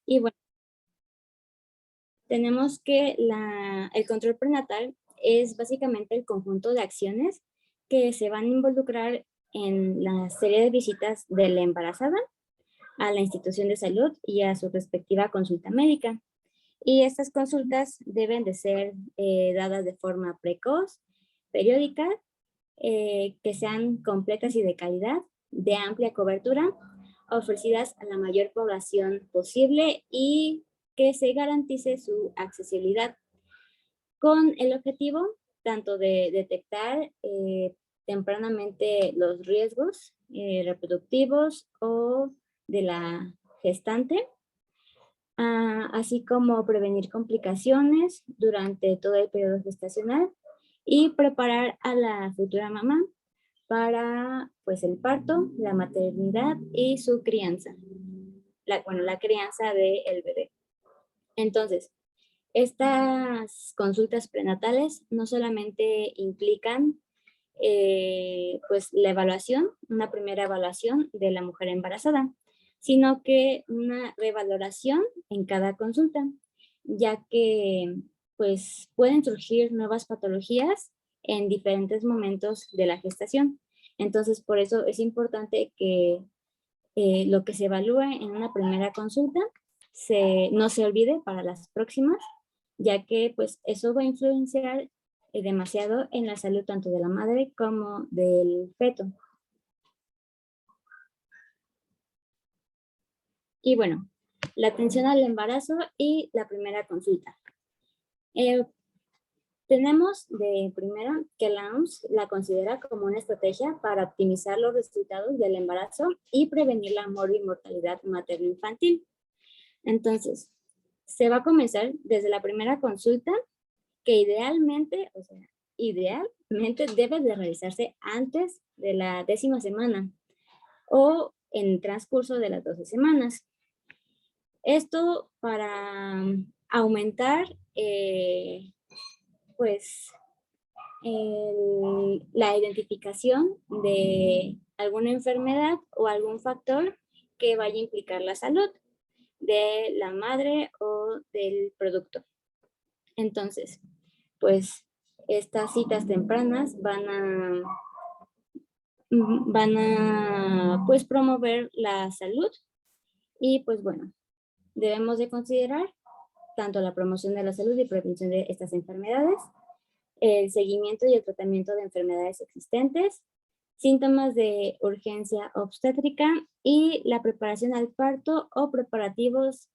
Y bueno, tenemos que el control prenatal es básicamente el conjunto de acciones que se van a involucrar en la serie de visitas de la embarazada a la institución de salud y a su respectiva consulta médica. Y estas consultas deben de ser dadas de forma precoz, periódica, que sean completas y de calidad, de amplia cobertura, ofrecidas a la mayor población posible y que se garantice su accesibilidad con el objetivo tanto de detectar tempranamente los riesgos reproductivos o de la gestante, así como prevenir complicaciones durante todo el periodo gestacional y preparar a la futura mamá para pues el parto, la maternidad y su crianza, la crianza del bebé. Entonces, estas consultas prenatales no solamente implican pues la evaluación, una primera evaluación de la mujer embarazada, sino que una revaloración en cada consulta, ya que pues pueden surgir nuevas patologías en diferentes momentos de la gestación. Entonces, por eso es importante que lo que se evalúe en una primera consulta no se olvide para las próximas, ya que pues eso va a influenciar demasiado en la salud tanto de la madre como del feto. Y bueno, la atención al embarazo y la primera consulta. Tenemos de primera que la OMS la considera como una estrategia para optimizar los resultados del embarazo y prevenir la mortalidad materno-infantil. Entonces, se va a comenzar desde la primera consulta, que idealmente debe de realizarse antes de la 10ª semana o en el transcurso de las 12 semanas. Esto para aumentar pues la identificación de alguna enfermedad o algún factor que vaya a implicar la salud de la madre o del producto. Entonces, pues estas citas tempranas van a pues promover la salud y pues bueno, debemos de considerar tanto la promoción de la salud y prevención de estas enfermedades, el seguimiento y el tratamiento de enfermedades existentes, síntomas de urgencia obstétrica y la preparación al parto o preparativos,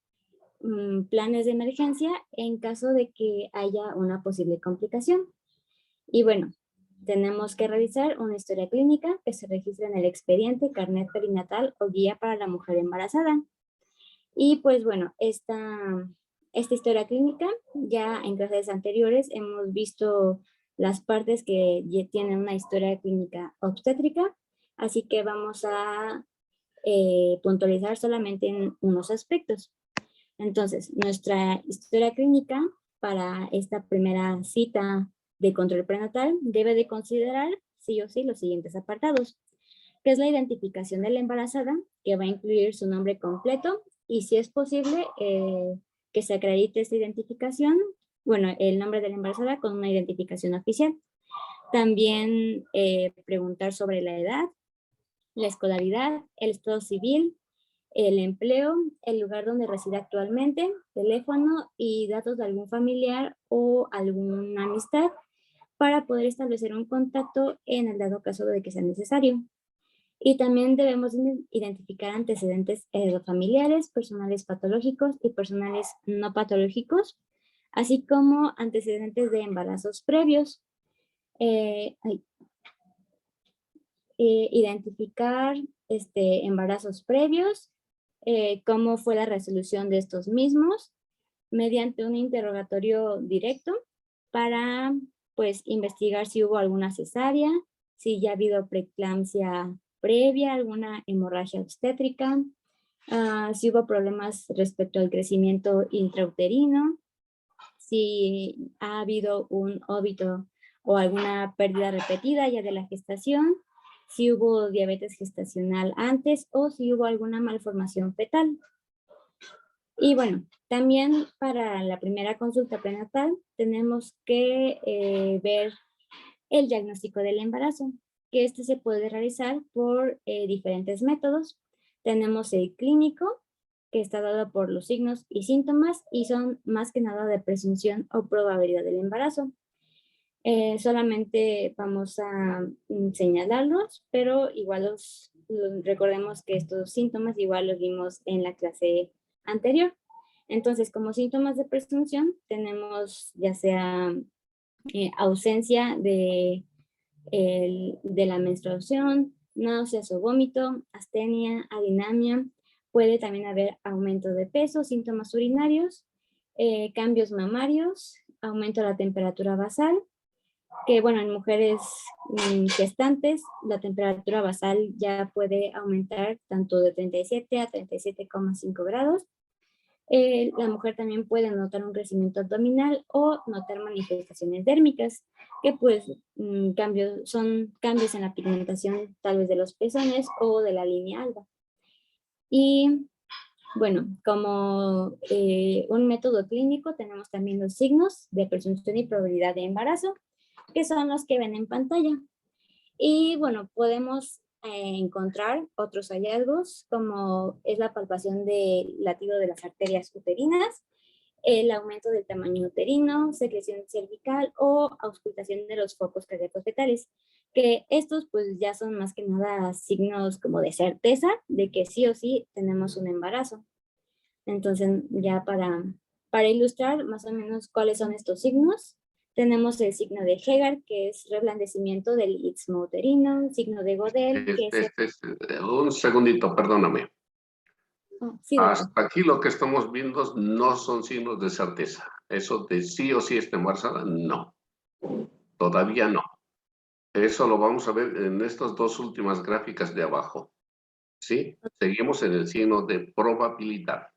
planes de emergencia en caso de que haya una posible complicación. Y bueno, tenemos que revisar una historia clínica que se registra en el expediente, carnet perinatal o guía para la mujer embarazada. Y pues bueno, esta historia clínica, ya en clases anteriores hemos visto las partes que tienen una historia clínica obstétrica, así que vamos a puntualizar solamente en unos aspectos. Entonces, nuestra historia clínica para esta primera cita de control prenatal debe de considerar sí o sí los siguientes apartados, que es la identificación de la embarazada, que va a incluir su nombre completo y si es posible que se acredite esta identificación, bueno, el nombre de la embarazada con una identificación oficial. También preguntar sobre la edad, la escolaridad, el estado civil, el empleo, el lugar donde reside actualmente, teléfono y datos de algún familiar o alguna amistad para poder establecer un contacto en el dado caso de que sea necesario. Y también debemos identificar antecedentes familiares, personales patológicos y personales no patológicos, así como antecedentes de embarazos previos. Identificar embarazos previos, cómo fue la resolución de estos mismos, mediante un interrogatorio directo para pues investigar si hubo alguna cesárea, si ya ha habido preeclampsia previa, alguna hemorragia obstétrica, si hubo problemas respecto al crecimiento intrauterino, si ha habido un óbito o alguna pérdida repetida ya de la gestación, si hubo diabetes gestacional antes o si hubo alguna malformación fetal. Y bueno, también para la primera consulta prenatal tenemos que ver el diagnóstico del embarazo, que este se puede realizar por diferentes métodos. Tenemos el clínico, que está dado por los signos y síntomas y son más que nada de presunción o probabilidad del embarazo. Solamente vamos a señalarlos, pero igual recordemos que estos síntomas igual los vimos en la clase anterior. Entonces, como síntomas de presunción, tenemos ya sea ausencia de la menstruación, náuseas o vómito, astenia, adinamia. Puede también haber aumento de peso, síntomas urinarios, cambios mamarios, aumento de la temperatura basal, que bueno, en mujeres gestantes la temperatura basal ya puede aumentar tanto de 37 a 37,5 grados. La mujer también puede notar un crecimiento abdominal o notar manifestaciones dérmicas, que pues son cambios en la pigmentación tal vez de los pezones o de la línea alba. Y bueno, como un método clínico tenemos también los signos de presunción y probabilidad de embarazo, que son los que ven en pantalla. Y bueno, podemos encontrar otros hallazgos, como es la palpación del latido de las arterias uterinas, el aumento del tamaño uterino, secreción cervical o auscultación de los focos cardíacos fetales, que estos pues ya son más que nada signos como de certeza de que sí o sí tenemos un embarazo. Entonces ya para ilustrar más o menos cuáles son estos signos, tenemos el signo de Hegar, que es reblandecimiento del istmo uterino, signo de Godel, que es... Un segundito, perdóname. Oh, sí, doctor. Hasta aquí lo que estamos viendo no son signos de certeza. Eso de sí o sí está embarazada, no. Todavía no. Eso lo vamos a ver en estas dos últimas gráficas de abajo. ¿Sí? Seguimos en el signo de probabilidad.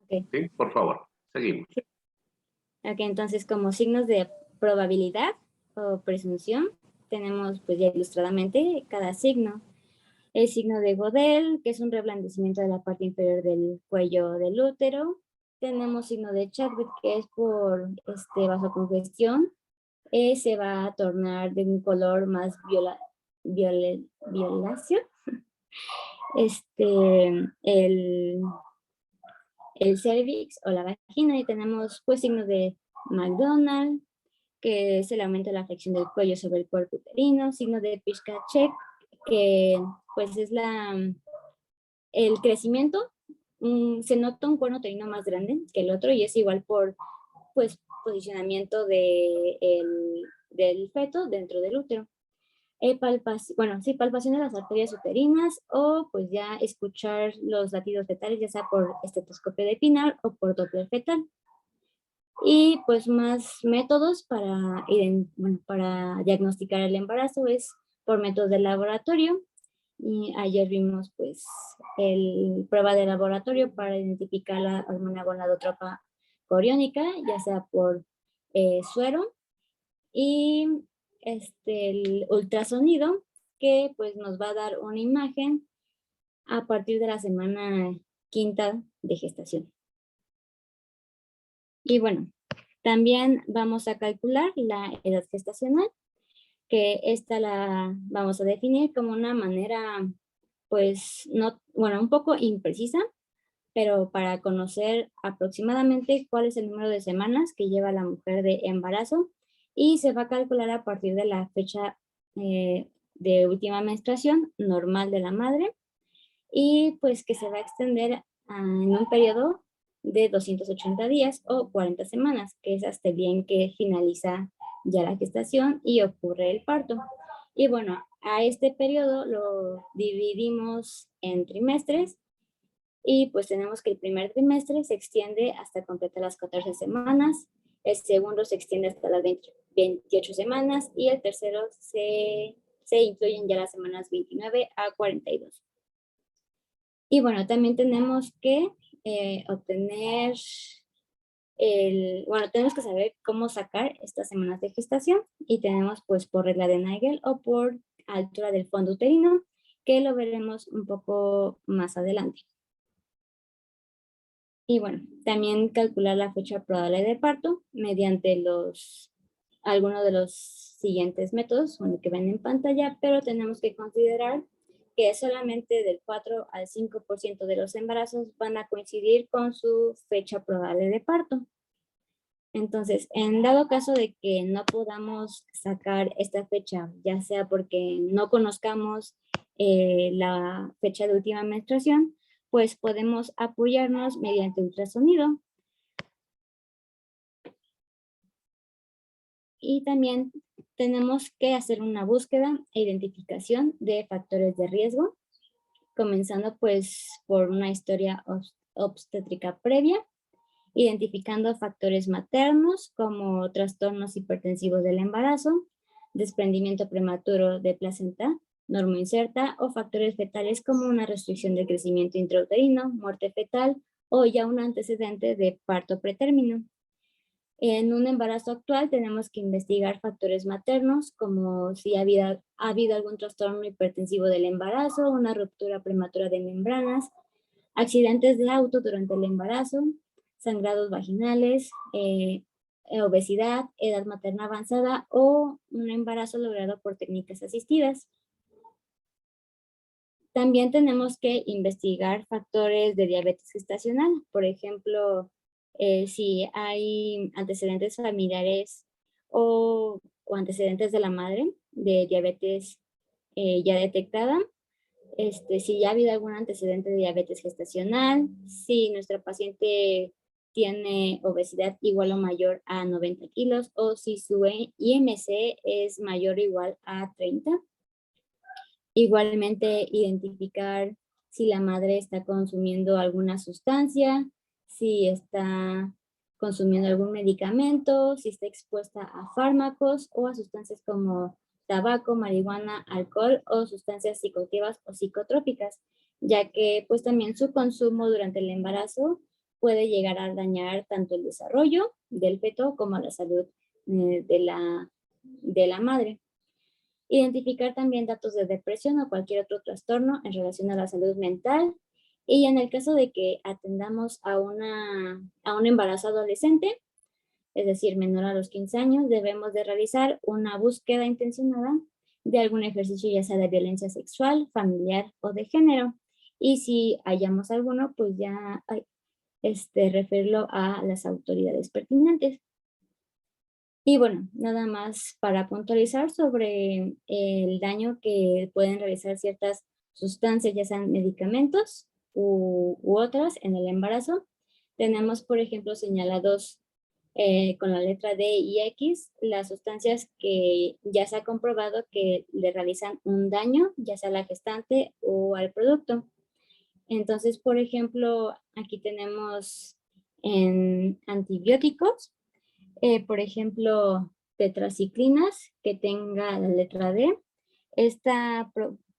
Okay. ¿Sí? Por favor, seguimos. Ok, entonces como signos de probabilidad o presunción, tenemos pues ya ilustradamente cada signo. El signo de Godel, que es un reblandecimiento de la parte inferior del cuello del útero. Tenemos signo de Chadwick, que es por vasocongestión. Se va a tornar de un color más violáceo. El cervix o la vagina, y tenemos pues signos de McDonald, que es el aumento de la flexión del cuello sobre el cuerpo uterino, signo de Pischka-Check, que pues es el crecimiento, se nota un cuerno uterino más grande que el otro y es igual por pues posicionamiento del feto dentro del útero. Palpación de las arterias uterinas o pues ya escuchar los latidos fetales, ya sea por estetoscopio de Pinar o por Doppler fetal. Y pues más métodos para diagnosticar el embarazo es por métodos de laboratorio. Y ayer vimos pues el prueba de laboratorio para identificar la hormona gonadotropa coriónica, ya sea por suero, y el ultrasonido, que pues nos va a dar una imagen a partir de la semana quinta de gestación. Y bueno, también vamos a calcular la edad gestacional, que esta la vamos a definir como una manera, pues, un poco imprecisa, pero para conocer aproximadamente cuál es el número de semanas que lleva la mujer de embarazo y se va a calcular a partir de la fecha de última menstruación normal de la madre y pues que se va a extender en un periodo de 280 días o 40 semanas, que es hasta el día en que finaliza ya la gestación y ocurre el parto. Y bueno, a este periodo lo dividimos en trimestres y pues tenemos que el primer trimestre se extiende hasta completar las 14 semanas, el segundo se extiende hasta las 28 semanas y el tercero se incluyen ya las semanas 29 a 42. Y bueno, también tenemos que obtener tenemos que saber cómo sacar estas semanas de gestación y tenemos pues por regla de Nagel o por altura del fondo uterino, que lo veremos un poco más adelante. Y bueno, también calcular la fecha probable de parto mediante algunos de los siguientes métodos, uno que ven en pantalla, pero tenemos que considerar que solamente del 4 al 5% de los embarazos van a coincidir con su fecha probable de parto. Entonces, en dado caso de que no podamos sacar esta fecha, ya sea porque no conozcamos la fecha de última menstruación, pues podemos apoyarnos mediante ultrasonido. Y también tenemos que hacer una búsqueda e identificación de factores de riesgo, comenzando pues por una historia obstétrica previa, identificando factores maternos como trastornos hipertensivos del embarazo, desprendimiento prematuro de placenta normoinserta o factores fetales como una restricción del crecimiento intrauterino, muerte fetal o ya un antecedente de parto pretérmino. En un embarazo actual tenemos que investigar factores maternos como si ha habido algún trastorno hipertensivo del embarazo, una ruptura prematura de membranas, accidentes de auto durante el embarazo, sangrados vaginales, obesidad, edad materna avanzada o un embarazo logrado por técnicas asistidas. También tenemos que investigar factores de diabetes gestacional, por ejemplo, si hay antecedentes familiares o antecedentes de la madre de diabetes ya detectada, si ya ha habido algún antecedente de diabetes gestacional, si nuestra paciente tiene obesidad igual o mayor a 90 kilos o si su IMC es mayor o igual a 30. Igualmente identificar si la madre está consumiendo alguna sustancia, si está consumiendo algún medicamento, si está expuesta a fármacos o a sustancias como tabaco, marihuana, alcohol o sustancias psicoactivas o psicotrópicas, ya que pues también su consumo durante el embarazo puede llegar a dañar tanto el desarrollo del feto como la salud de la madre. Identificar también datos de depresión o cualquier otro trastorno en relación a la salud mental. Y en el caso de que atendamos a un embarazo adolescente, es decir, menor a los 15 años, debemos de realizar una búsqueda intencionada de algún ejercicio, ya sea de violencia sexual, familiar o de género. Y si hallamos alguno, pues ya referirlo a las autoridades pertinentes. Y bueno, nada más para puntualizar sobre el daño que pueden realizar ciertas sustancias, ya sean medicamentos u otras en el embarazo. Tenemos, por ejemplo, señalados con la letra D y X las sustancias que ya se ha comprobado que le realizan un daño, ya sea a la gestante o al producto. Entonces, por ejemplo, aquí tenemos en antibióticos, por ejemplo, tetraciclinas que tenga la letra D. Esta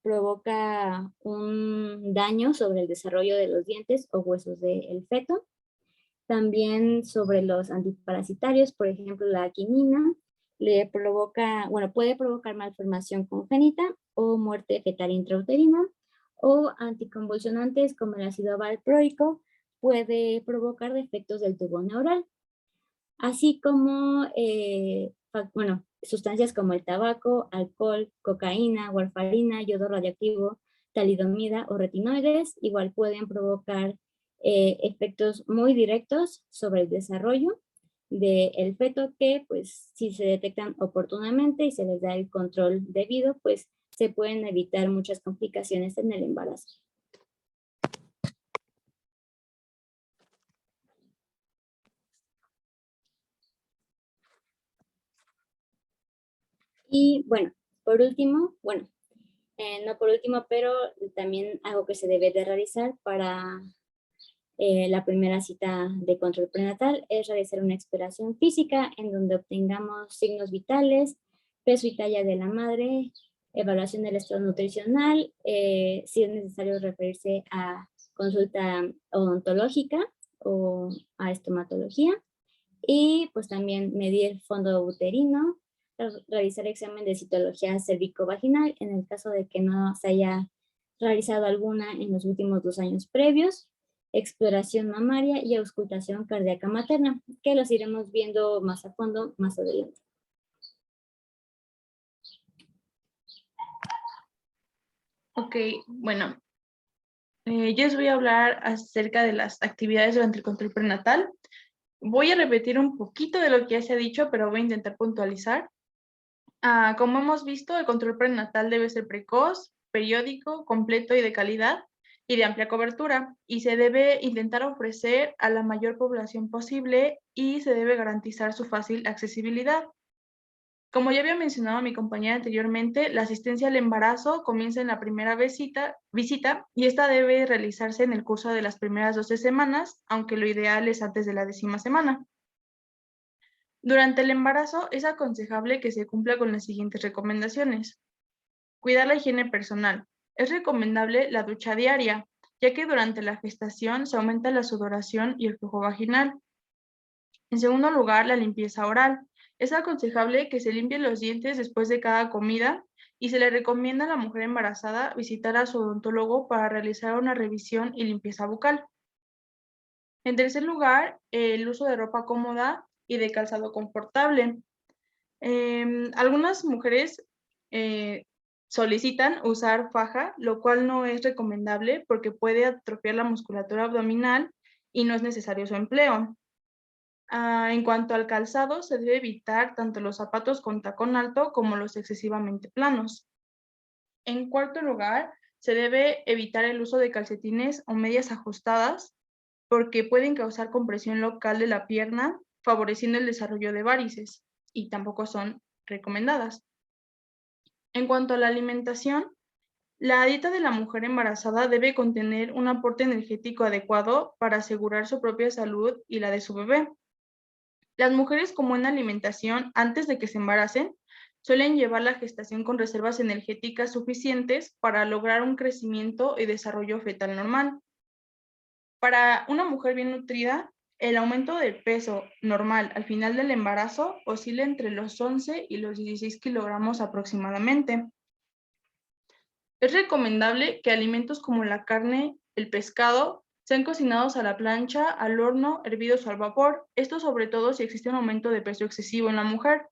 provoca un daño sobre el desarrollo de los dientes o huesos del feto. También sobre los antiparasitarios, por ejemplo, la quinina, puede provocar malformación congénita o muerte fetal intrauterina, o anticonvulsionantes como el ácido valproico puede provocar defectos del tubo neural, así como sustancias como el tabaco, alcohol, cocaína, warfarina, yodo radioactivo, talidomida o retinoides, igual pueden provocar efectos muy directos sobre el desarrollo del feto que, pues, si se detectan oportunamente y se les da el control debido, pues, se pueden evitar muchas complicaciones en el embarazo. Y bueno, por último, no por último, pero también algo que se debe de realizar para la primera cita de control prenatal es realizar una exploración física en donde obtengamos signos vitales, peso y talla de la madre, evaluación del estado nutricional, si es necesario referirse a consulta odontológica o a estomatología, y pues también medir fondo uterino, realizar examen de citología cervicovaginal en el caso de que no se haya realizado alguna en los últimos 2 años previos, exploración mamaria y auscultación cardíaca materna, que los iremos viendo más a fondo más adelante. Ok, bueno, yo les voy a hablar acerca de las actividades durante el control prenatal. Voy a repetir un poquito de lo que ya se ha dicho, pero voy a intentar puntualizar. Como hemos visto, el control prenatal debe ser precoz, periódico, completo y de calidad y de amplia cobertura, y se debe intentar ofrecer a la mayor población posible y se debe garantizar su fácil accesibilidad. Como ya había mencionado mi compañera anteriormente, la asistencia al embarazo comienza en la primera visita y esta debe realizarse en el curso de las primeras 12 semanas, aunque lo ideal es antes de la 10ª semana. Durante el embarazo es aconsejable que se cumpla con las siguientes recomendaciones. Cuidar la higiene personal. Es recomendable la ducha diaria, ya que durante la gestación se aumenta la sudoración y el flujo vaginal. En segundo lugar, la limpieza oral. Es aconsejable que se limpien los dientes después de cada comida y se le recomienda a la mujer embarazada visitar a su odontólogo para realizar una revisión y limpieza bucal. En tercer lugar, el uso de ropa cómoda y de calzado confortable. Algunas mujeres solicitan usar faja, lo cual no es recomendable porque puede atrofiar la musculatura abdominal y no es necesario su empleo. En cuanto al calzado, se debe evitar tanto los zapatos con tacón alto como los excesivamente planos. En cuarto lugar, se debe evitar el uso de calcetines o medias ajustadas porque pueden causar compresión local de la pierna, favoreciendo el desarrollo de varices, y tampoco son recomendadas. En cuanto a la alimentación, la dieta de la mujer embarazada debe contener un aporte energético adecuado para asegurar su propia salud y la de su bebé. Las mujeres con buena alimentación antes de que se embaracen suelen llevar la gestación con reservas energéticas suficientes para lograr un crecimiento y desarrollo fetal normal. Para una mujer bien nutrida, el aumento del peso normal al final del embarazo oscila entre los 11 y los 16 kilogramos aproximadamente. Es recomendable que alimentos como la carne, el pescado, sean cocinados a la plancha, al horno, hervidos o al vapor. Esto sobre todo si existe un aumento de peso excesivo en la mujer.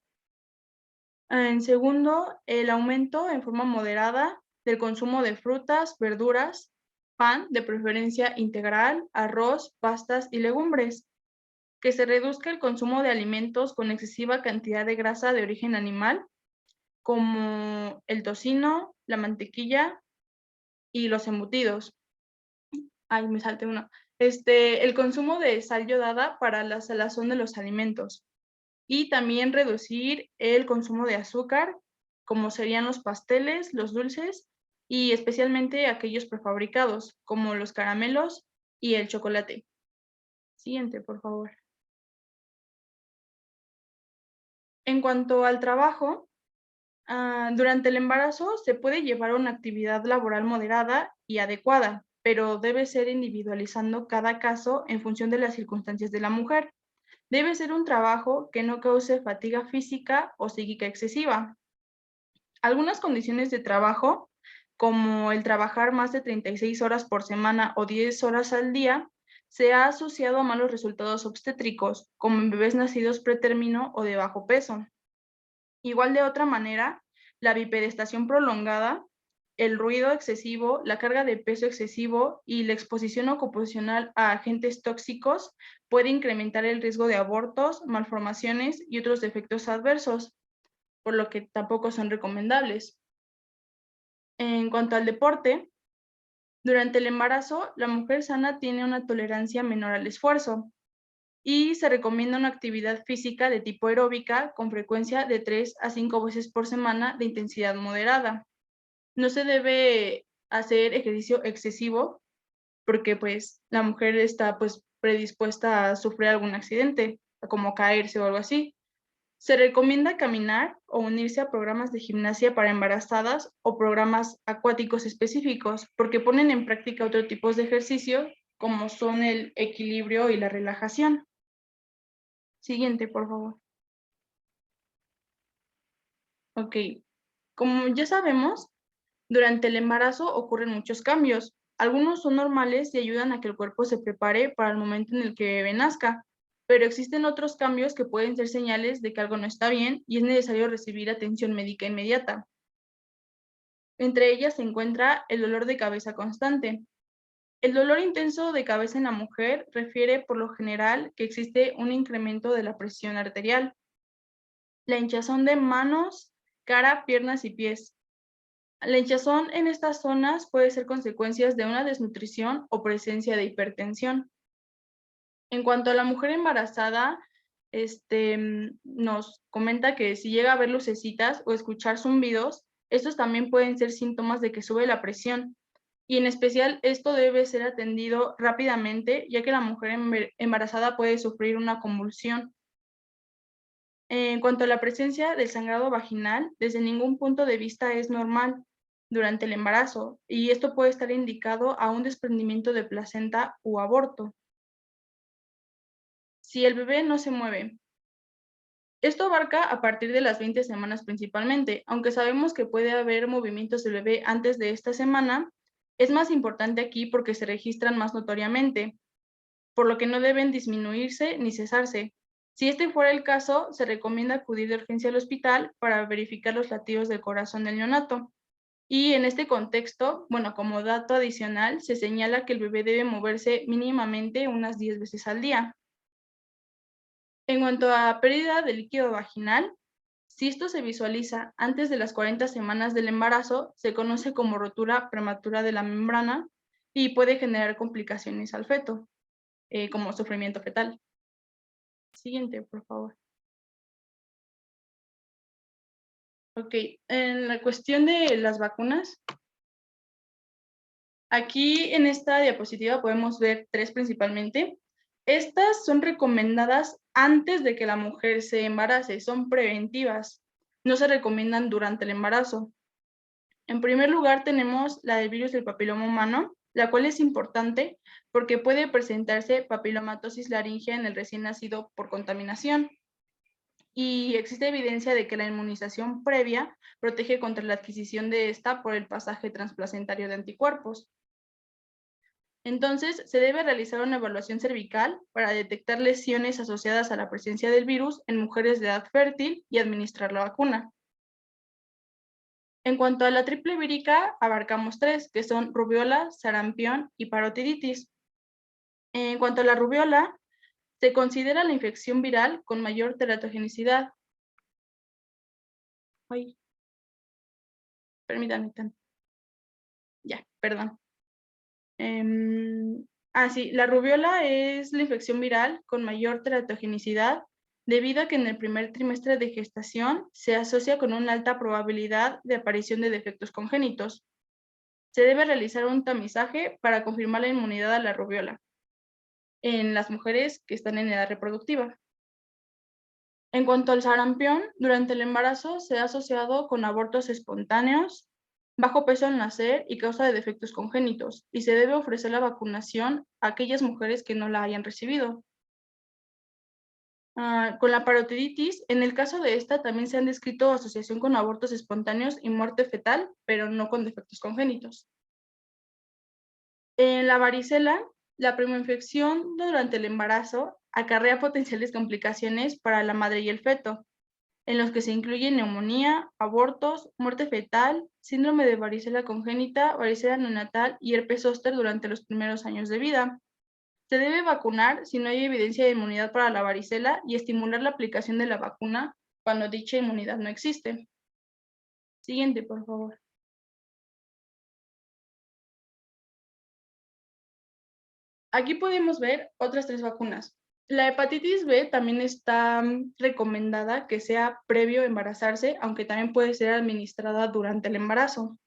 En segundo, el aumento en forma moderada del consumo de frutas, verduras, pan, de preferencia integral, arroz, pastas y legumbres. Que se reduzca el consumo de alimentos con excesiva cantidad de grasa de origen animal, como el tocino, la mantequilla y los embutidos. Ay, me salté uno. El consumo de sal yodada para la salazón de los alimentos. Y también reducir el consumo de azúcar, como serían los pasteles, los dulces y especialmente aquellos prefabricados, como los caramelos y el chocolate. Siguiente, por favor. En cuanto al trabajo, durante el embarazo se puede llevar una actividad laboral moderada y adecuada, pero debe ser individualizando cada caso en función de las circunstancias de la mujer. Debe ser un trabajo que no cause fatiga física o psíquica excesiva. Algunas condiciones de trabajo, como el trabajar más de 36 horas por semana o 10 horas al día, se ha asociado a malos resultados obstétricos, como en bebés nacidos pretérmino o de bajo peso. Igual de otra manera, la bipedestación prolongada, el ruido excesivo, la carga de peso excesivo y la exposición ocupacional a agentes tóxicos puede incrementar el riesgo de abortos, malformaciones y otros efectos adversos, por lo que tampoco son recomendables. En cuanto al deporte, durante el embarazo, la mujer sana tiene una tolerancia menor al esfuerzo y se recomienda una actividad física de tipo aeróbica con frecuencia de 3 a 5 veces por semana de intensidad moderada. No se debe hacer ejercicio excesivo porque pues la mujer está pues predispuesta a sufrir algún accidente, como caerse o algo así. Se recomienda caminar o unirse a programas de gimnasia para embarazadas o programas acuáticos específicos, porque ponen en práctica otros tipos de ejercicio, como son el equilibrio y la relajación. Siguiente, por favor. Ok. Como ya sabemos, durante el embarazo ocurren muchos cambios, Algunos son normales y ayudan a que el cuerpo se prepare para el momento en el que el bebé nazca, pero existen otros cambios que pueden ser señales de que algo no está bien y es necesario recibir atención médica inmediata. Entre ellas se encuentra el dolor de cabeza constante. El dolor intenso de cabeza en la mujer refiere por lo general que existe un incremento de la presión arterial. La hinchazón de manos, cara, piernas y pies. La hinchazón en estas zonas puede ser consecuencias de una desnutrición o presencia de hipertensión. En cuanto a la mujer embarazada, nos comenta que si llega a ver lucecitas o escuchar zumbidos, estos también pueden ser síntomas de que sube la presión. Y en especial esto debe ser atendido rápidamente, ya que la mujer embarazada puede sufrir una convulsión. En cuanto a la presencia del sangrado vaginal, desde ningún punto de vista es normal durante el embarazo, y esto puede estar indicado a un desprendimiento de placenta o aborto. Si el bebé no se mueve. Esto abarca a partir de las 20 semanas principalmente, aunque sabemos que puede haber movimientos del bebé antes de esta semana, es más importante aquí porque se registran más notoriamente, por lo que no deben disminuirse ni cesarse. Si este fuera el caso, se recomienda acudir de urgencia al hospital para verificar los latidos del corazón del neonato. Y en este contexto, bueno, como dato adicional, se señala que el bebé debe moverse mínimamente unas 10 veces al día. En cuanto a pérdida de líquido vaginal, si esto se visualiza antes de las 40 semanas del embarazo, se conoce como rotura prematura de la membrana y puede generar complicaciones al feto, como sufrimiento fetal. Siguiente, por favor. Ok, en la cuestión de las vacunas, aquí en esta diapositiva podemos ver 3 principalmente. Estas son recomendadas antes de que la mujer se embarace, son preventivas, no se recomiendan durante el embarazo. En primer lugar tenemos la del virus del papiloma humano, la cual es importante porque puede presentarse papilomatosis laringea en el recién nacido por contaminación. Y existe evidencia de que la inmunización previa protege contra la adquisición de esta por el pasaje transplacentario de anticuerpos. Entonces, se debe realizar una evaluación cervical para detectar lesiones asociadas a la presencia del virus en mujeres de edad fértil y administrar la vacuna. En cuanto a la triple vírica, abarcamos 3, que son rubiola, sarampión y parotiditis. En cuanto a la rubiola, se considera la infección viral con mayor teratogenicidad. Ay, permítanme tanto. Ya, perdón. Sí, la rubiola es la infección viral con mayor teratogenicidad debido a que en el primer trimestre de gestación se asocia con una alta probabilidad de aparición de defectos congénitos. Se debe realizar un tamizaje para confirmar la inmunidad a la rubiola en las mujeres que están en edad reproductiva. En cuanto al sarampión, durante el embarazo se ha asociado con abortos espontáneos, bajo peso al nacer y causa de defectos congénitos, y se debe ofrecer la vacunación a aquellas mujeres que no la hayan recibido. Con la parotiditis, en el caso de esta también se han descrito asociación con abortos espontáneos y muerte fetal, pero no con defectos congénitos. En la varicela, la primoinfección durante el embarazo acarrea potenciales complicaciones para la madre y el feto, en los que se incluyen neumonía, abortos, muerte fetal, síndrome de varicela congénita, varicela neonatal y herpes zóster durante los primeros años de vida. Se debe vacunar si no hay evidencia de inmunidad para la varicela y estimular la aplicación de la vacuna cuando dicha inmunidad no existe. Siguiente, por favor. Aquí podemos ver otras 3 vacunas. La hepatitis B también está recomendada que sea previo a embarazarse, aunque también puede ser administrada durante el embarazo.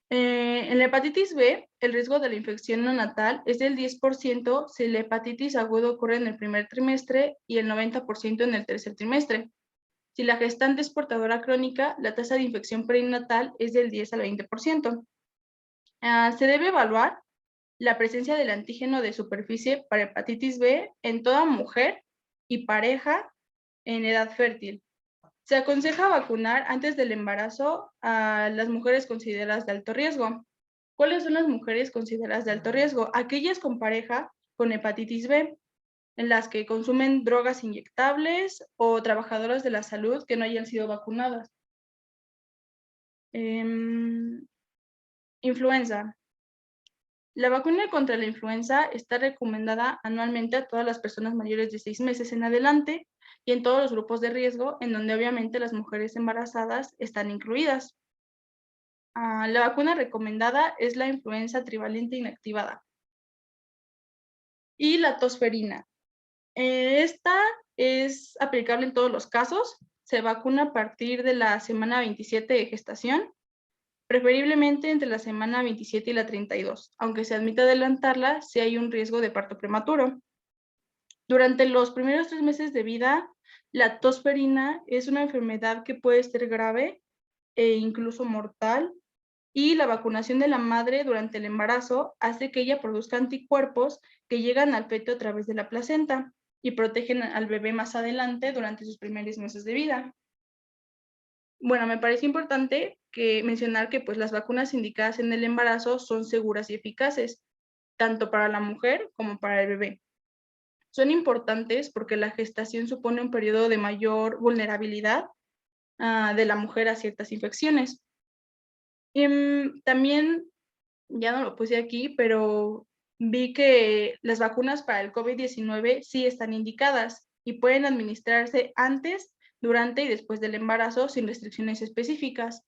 En la hepatitis B, el riesgo de la infección neonatal es del 10% si la hepatitis aguda ocurre en el primer trimestre y el 90% en el tercer trimestre. Si la gestante es portadora crónica, la tasa de infección perinatal es del 10 al 20%. Se debe evaluar la presencia del antígeno de superficie para hepatitis B en toda mujer y pareja en edad fértil. Se aconseja vacunar antes del embarazo a las mujeres consideradas de alto riesgo. ¿Cuáles son las mujeres consideradas de alto riesgo? Aquellas con pareja con hepatitis B, en las que consumen drogas inyectables o trabajadoras de la salud que no hayan sido vacunadas. Influenza. La vacuna contra la influenza está recomendada anualmente a todas las personas mayores de 6 meses en adelante y en todos los grupos de riesgo, en donde obviamente las mujeres embarazadas están incluidas. La vacuna recomendada es la influenza trivalente inactivada. Y la tosferina. Esta es aplicable en todos los casos. Se vacuna a partir de la semana 27 de gestación, preferiblemente entre la semana 27 y la 32, aunque se admite adelantarla si hay un riesgo de parto prematuro. Durante los primeros 3 meses de vida, la tosferina es una enfermedad que puede ser grave e incluso mortal, y la vacunación de la madre durante el embarazo hace que ella produzca anticuerpos que llegan al feto a través de la placenta y protegen al bebé más adelante durante sus primeros meses de vida. Bueno, me parece importante mencionar que pues, las vacunas indicadas en el embarazo son seguras y eficaces, tanto para la mujer como para el bebé. Son importantes porque la gestación supone un periodo de mayor vulnerabilidad de la mujer a ciertas infecciones. También, ya no lo puse aquí, pero vi que las vacunas para el COVID-19 sí están indicadas y pueden administrarse antes, durante y después del embarazo sin restricciones específicas.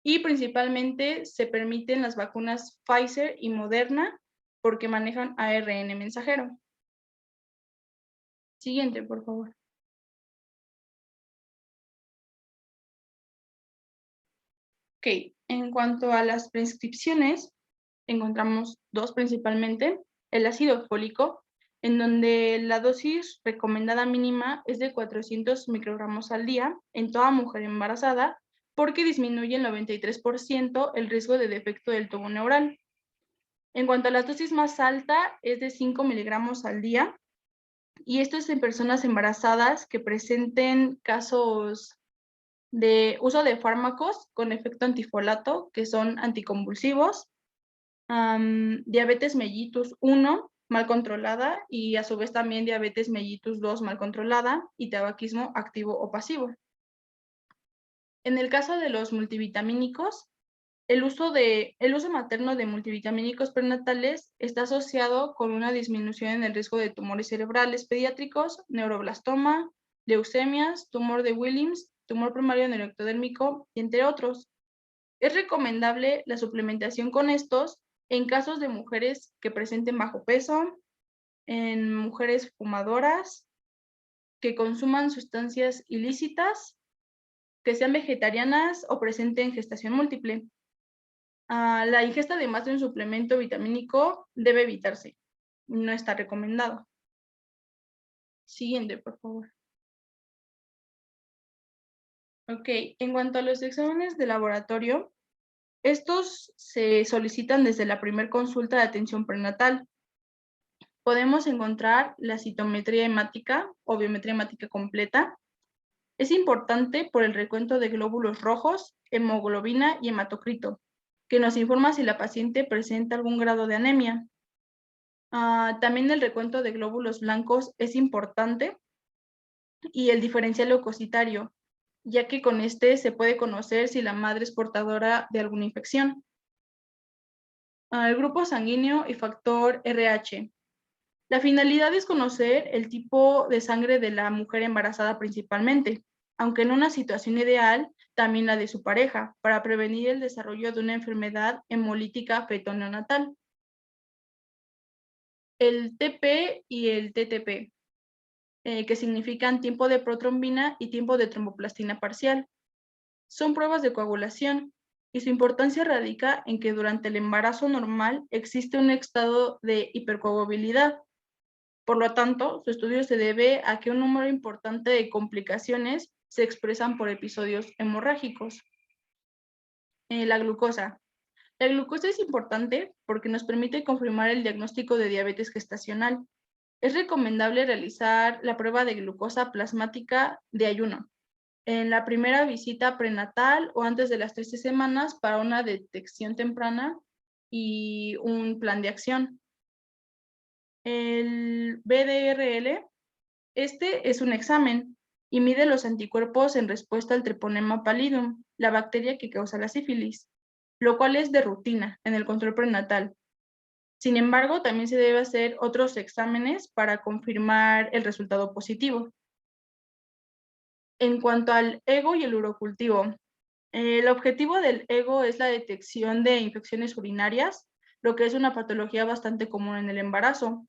Y principalmente se permiten las vacunas Pfizer y Moderna porque manejan ARN mensajero. Siguiente, por favor. Ok, en cuanto a las prescripciones, encontramos dos principalmente. El ácido fólico, en donde la dosis recomendada mínima es de 400 microgramos al día en toda mujer embarazada, porque disminuye en 93% el riesgo de defecto del tubo neural. En cuanto a la dosis más alta, es de 5 miligramos al día, y esto es en personas embarazadas que presenten casos de uso de fármacos con efecto antifolato, que son anticonvulsivos, diabetes mellitus 1 mal controlada y a su vez también diabetes mellitus 2 mal controlada y tabaquismo activo o pasivo. En el caso de los multivitamínicos, el uso materno de multivitamínicos prenatales está asociado con una disminución en el riesgo de tumores cerebrales pediátricos, neuroblastoma, leucemias, tumor de Williams, tumor primario neuroectodérmico, entre otros. Es recomendable la suplementación con estos en casos de mujeres que presenten bajo peso, en mujeres fumadoras, que consuman sustancias ilícitas, que sean vegetarianas o presenten gestación múltiple. La ingesta de más de un suplemento vitamínico debe evitarse. No está recomendado. Siguiente, por favor. Ok, en cuanto a los exámenes de laboratorio, estos se solicitan desde la primera consulta de atención prenatal. Podemos encontrar la citometría hemática o biometría hemática completa. Es importante por el recuento de glóbulos rojos, hemoglobina y hematocrito, que nos informa si la paciente presenta algún grado de anemia. También el recuento de glóbulos blancos es importante, y el diferencial leucocitario, ya que con este se puede conocer si la madre es portadora de alguna infección. El grupo sanguíneo y factor RH. La finalidad es conocer el tipo de sangre de la mujer embarazada principalmente, aunque en una situación ideal también la de su pareja, para prevenir el desarrollo de una enfermedad hemolítica feto-neonatal. El TP y el TTP, que significan tiempo de protrombina y tiempo de tromboplastina parcial. Son pruebas de coagulación y su importancia radica en que durante el embarazo normal existe un estado de hipercoagulabilidad. Por lo tanto, su estudio se debe a que un número importante de complicaciones se expresan por episodios hemorrágicos. La glucosa. La glucosa es importante porque nos permite confirmar el diagnóstico de diabetes gestacional. Es recomendable realizar la prueba de glucosa plasmática de ayuno en la primera visita prenatal o antes de las 13 semanas para una detección temprana y un plan de acción. El BDRL, este es un examen y mide los anticuerpos en respuesta al Treponema pallidum, la bacteria que causa la sífilis, lo cual es de rutina en el control prenatal. Sin embargo, también se debe hacer otros exámenes para confirmar el resultado positivo. En cuanto al ego y el urocultivo, el objetivo del ego es la detección de infecciones urinarias, lo que es una patología bastante común en el embarazo.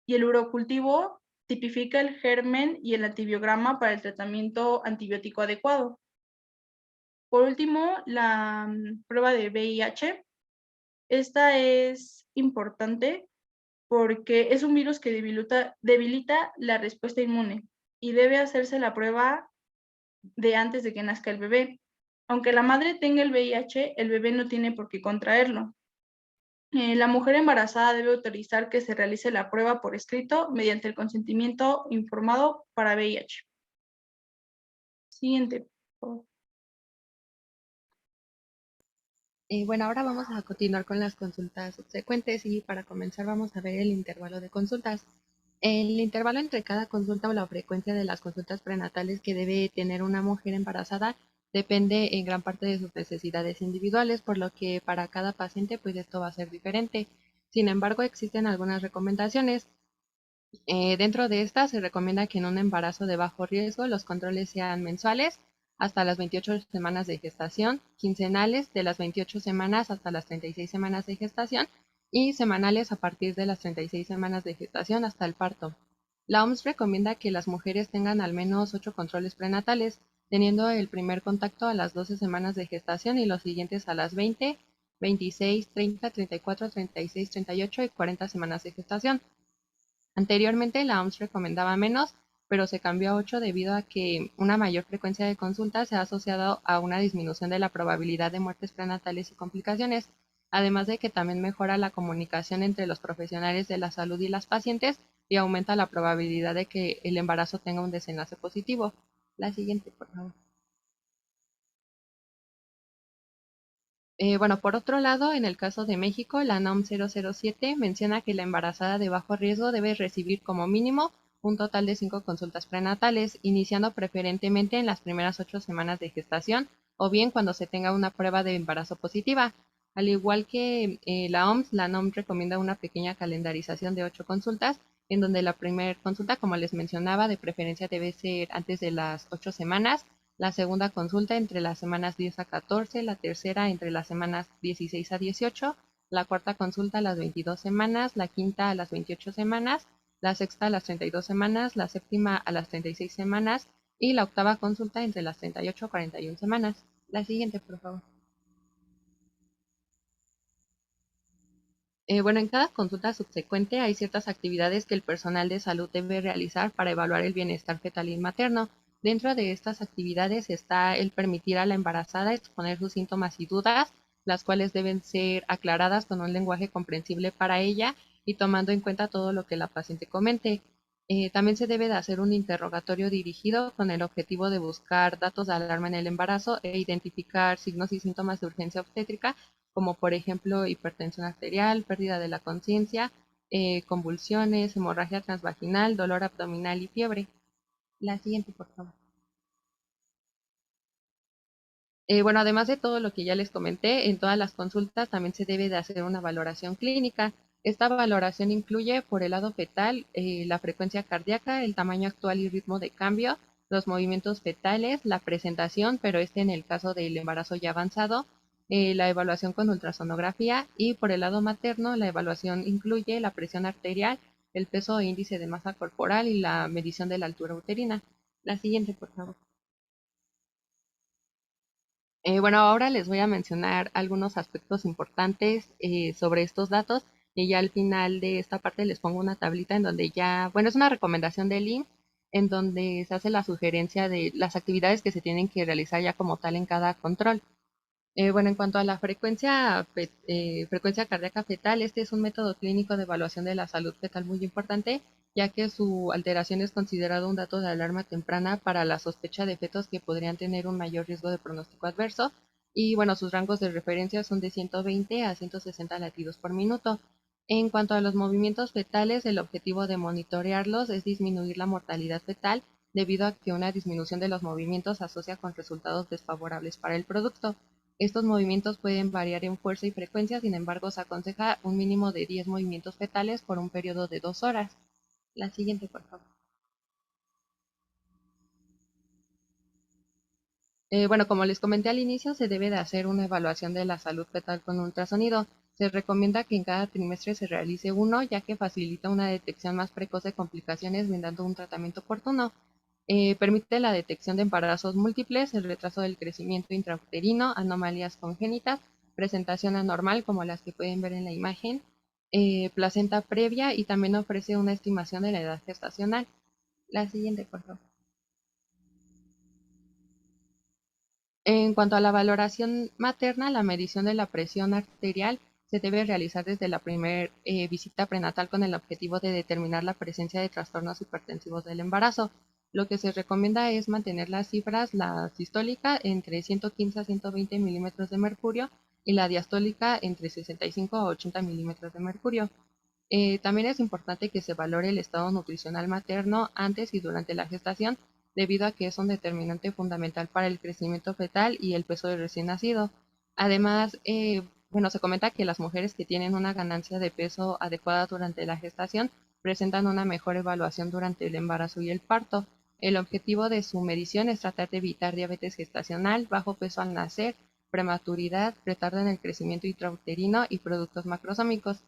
Y el urocultivo tipifica el germen y el antibiograma para el tratamiento antibiótico adecuado. Por último, la prueba de VIH. Esta es importante porque es un virus que debilita la respuesta inmune y debe hacerse la prueba de antes de que nazca el bebé. Aunque la madre tenga el VIH, el bebé no tiene por qué contraerlo. La mujer embarazada debe autorizar que se realice la prueba por escrito mediante el consentimiento informado para VIH. Siguiente, por favor. Bueno, ahora vamos a continuar con las consultas subsecuentes y para comenzar vamos a ver el intervalo de consultas. El intervalo entre cada consulta o la frecuencia de las consultas prenatales que debe tener una mujer embarazada depende en gran parte de sus necesidades individuales, por lo que para cada paciente pues esto va a ser diferente. Sin embargo, existen algunas recomendaciones. Dentro de estas se recomienda que en un embarazo de bajo riesgo los controles sean mensuales hasta las 28 semanas de gestación, quincenales de las 28 semanas hasta las 36 semanas de gestación y semanales a partir de las 36 semanas de gestación hasta el parto. La OMS recomienda que las mujeres tengan al menos 8 controles prenatales, teniendo el primer contacto a las 12 semanas de gestación y los siguientes a las 20, 26, 30, 34, 36, 38 y 40 semanas de gestación. Anteriormente la OMS recomendaba menos, pero se cambió a 8 debido a que una mayor frecuencia de consultas se ha asociado a una disminución de la probabilidad de muertes prenatales y complicaciones, además de que también mejora la comunicación entre los profesionales de la salud y las pacientes y aumenta la probabilidad de que el embarazo tenga un desenlace positivo. La siguiente, por favor. Bueno, por otro lado, en el caso de México, la NOM 007 menciona que la embarazada de bajo riesgo debe recibir como mínimo un total de 5 consultas prenatales, iniciando preferentemente en las primeras 8 semanas de gestación o bien cuando se tenga una prueba de embarazo positiva. Al igual que la OMS, la NOM recomienda una pequeña calendarización de 8 consultas, en donde la primera consulta, como les mencionaba, de preferencia debe ser antes de las 8 semanas, la segunda consulta entre las semanas 10 a 14, la tercera entre las semanas 16 a 18, la cuarta consulta a las 22 semanas, la quinta a las 28 semanas, la sexta a las 32 semanas, la séptima a las 36 semanas y la octava consulta entre las 38 a 41 semanas. La siguiente, por favor. Bueno, en cada consulta subsecuente hay ciertas actividades que el personal de salud debe realizar para evaluar el bienestar fetal y materno. Dentro de estas actividades está el permitir a la embarazada exponer sus síntomas y dudas, las cuales deben ser aclaradas con un lenguaje comprensible para ella y tomando en cuenta todo lo que la paciente comente. También se debe de hacer un interrogatorio dirigido con el objetivo de buscar datos de alarma en el embarazo e identificar signos y síntomas de urgencia obstétrica, como por ejemplo hipertensión arterial, pérdida de la conciencia, convulsiones, hemorragia transvaginal, dolor abdominal y fiebre. La siguiente, por favor. Bueno, además de todo lo que ya les comenté, en todas las consultas también se debe de hacer una valoración clínica. Esta valoración incluye por el lado fetal la frecuencia cardíaca, el tamaño actual y ritmo de cambio, los movimientos fetales, la presentación, pero en el caso del embarazo ya avanzado, la evaluación con ultrasonografía y por el lado materno la evaluación incluye la presión arterial, el peso e índice de masa corporal y la medición de la altura uterina. La siguiente, por favor. Bueno, ahora les voy a mencionar algunos aspectos importantes sobre estos datos y ya al final de esta parte les pongo una tablita en donde ya, bueno, es una recomendación del INSS en donde se hace la sugerencia de las actividades que se tienen que realizar ya como tal en cada control. Bueno, en cuanto a la frecuencia cardíaca fetal, este es un método clínico de evaluación de la salud fetal muy importante, ya que su alteración es considerado un dato de alarma temprana para la sospecha de fetos que podrían tener un mayor riesgo de pronóstico adverso. y bueno, sus rangos de referencia son de 120 a 160 latidos por minuto. En cuanto a los movimientos fetales, el objetivo de monitorearlos es disminuir la mortalidad fetal debido a que una disminución de los movimientos se asocia con resultados desfavorables para el producto. Estos movimientos pueden variar en fuerza y frecuencia, sin embargo, se aconseja un mínimo de 10 movimientos fetales por un periodo de 2 horas. La siguiente, por favor. Bueno, como les comenté al inicio, se debe de hacer una evaluación de la salud fetal con ultrasonido. Se recomienda que en cada trimestre se realice uno, ya que facilita una detección más precoz de complicaciones brindando un tratamiento oportuno. Permite la detección de embarazos múltiples, el retraso del crecimiento intrauterino, anomalías congénitas, presentación anormal como las que pueden ver en la imagen, placenta previa y también ofrece una estimación de la edad gestacional. La siguiente, por favor. En cuanto a la valoración materna, la medición de la presión arterial se debe realizar desde la primera visita prenatal con el objetivo de determinar la presencia de trastornos hipertensivos del embarazo. Lo que se recomienda es mantener las cifras, la sistólica entre 115 a 120 milímetros de mercurio y la diastólica entre 65 a 80 milímetros de mercurio. También es importante que se valore el estado nutricional materno antes y durante la gestación, debido a que es un determinante fundamental para el crecimiento fetal y el peso del recién nacido. Además, bueno, se comenta que las mujeres que tienen una ganancia de peso adecuada durante la gestación presentan una mejor evaluación durante el embarazo y el parto. El objetivo de su medición es tratar de evitar diabetes gestacional, bajo peso al nacer, prematuridad, retardo en el crecimiento intrauterino y productos macrosómicos.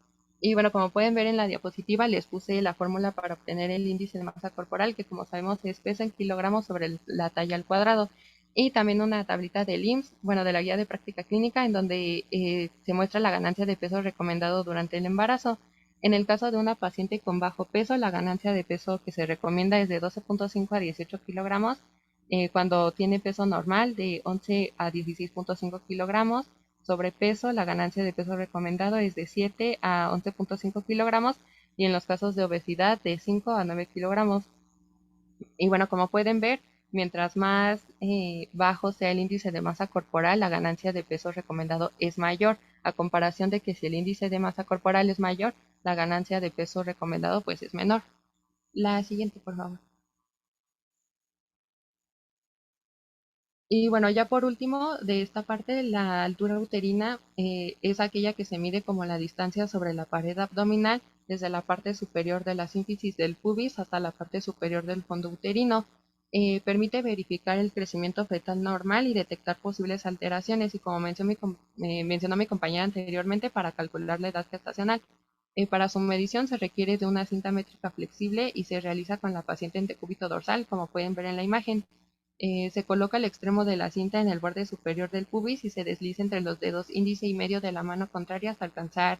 Y bueno, como pueden ver en la diapositiva, les puse la fórmula para obtener el índice de masa corporal, que como sabemos es peso en kilogramos sobre la talla al cuadrado. Y también una tablita del IMSS, bueno, de la guía de práctica clínica, en donde se muestra la ganancia de peso recomendado durante el embarazo. En el caso de una paciente con bajo peso, la ganancia de peso que se recomienda es de 12.5 a 18 kilogramos, cuando tiene peso normal de 11 a 16.5 kilogramos. Sobrepeso, la ganancia de peso recomendado es de 7 a 11.5 kilogramos y en los casos de obesidad de 5 a 9 kilogramos. Y bueno, como pueden ver, mientras más bajo sea el índice de masa corporal, la ganancia de peso recomendado es mayor, a comparación de que si el índice de masa corporal es mayor, la ganancia de peso recomendado pues es menor. La siguiente, por favor. Y bueno, ya por último, de esta parte, la altura uterina es aquella que se mide como la distancia sobre la pared abdominal desde la parte superior de la sínfisis del pubis hasta la parte superior del fondo uterino. Permite verificar el crecimiento fetal normal y detectar posibles alteraciones y como mencionó mi compañera anteriormente, para calcular la edad gestacional. Para su medición se requiere de una cinta métrica flexible y se realiza con la paciente en decúbito dorsal, como pueden ver en la imagen. Se coloca el extremo de la cinta en el borde superior del pubis y se desliza entre los dedos índice y medio de la mano contraria hasta alcanzar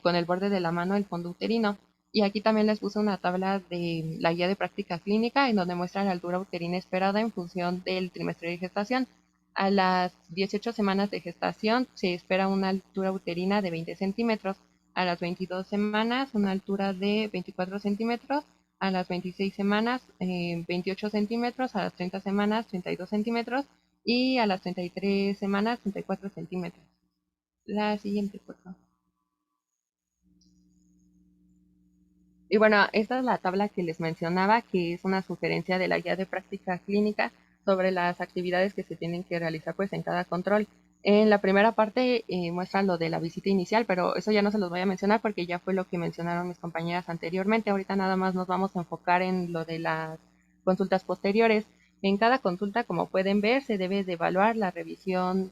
con el borde de la mano el fondo uterino. Y aquí también les puse una tabla de la guía de práctica clínica en donde muestra la altura uterina esperada en función del trimestre de gestación. A las 18 semanas de gestación se espera una altura uterina de 20 centímetros. A las 22 semanas una altura de 24 centímetros, a las 26 semanas 28 centímetros, a las 30 semanas 32 centímetros y a las 33 semanas 34 centímetros. La siguiente, por favor. Y bueno, esta es la tabla que les mencionaba, que es una sugerencia de la guía de práctica clínica sobre las actividades que se tienen que realizar pues en cada control. En la primera parte muestra lo de la visita inicial, pero eso ya no se los voy a mencionar porque ya fue lo que mencionaron mis compañeras anteriormente. Ahorita nada más nos vamos a enfocar en lo de las consultas posteriores. En cada consulta, como pueden ver, se debe de evaluar la revisión,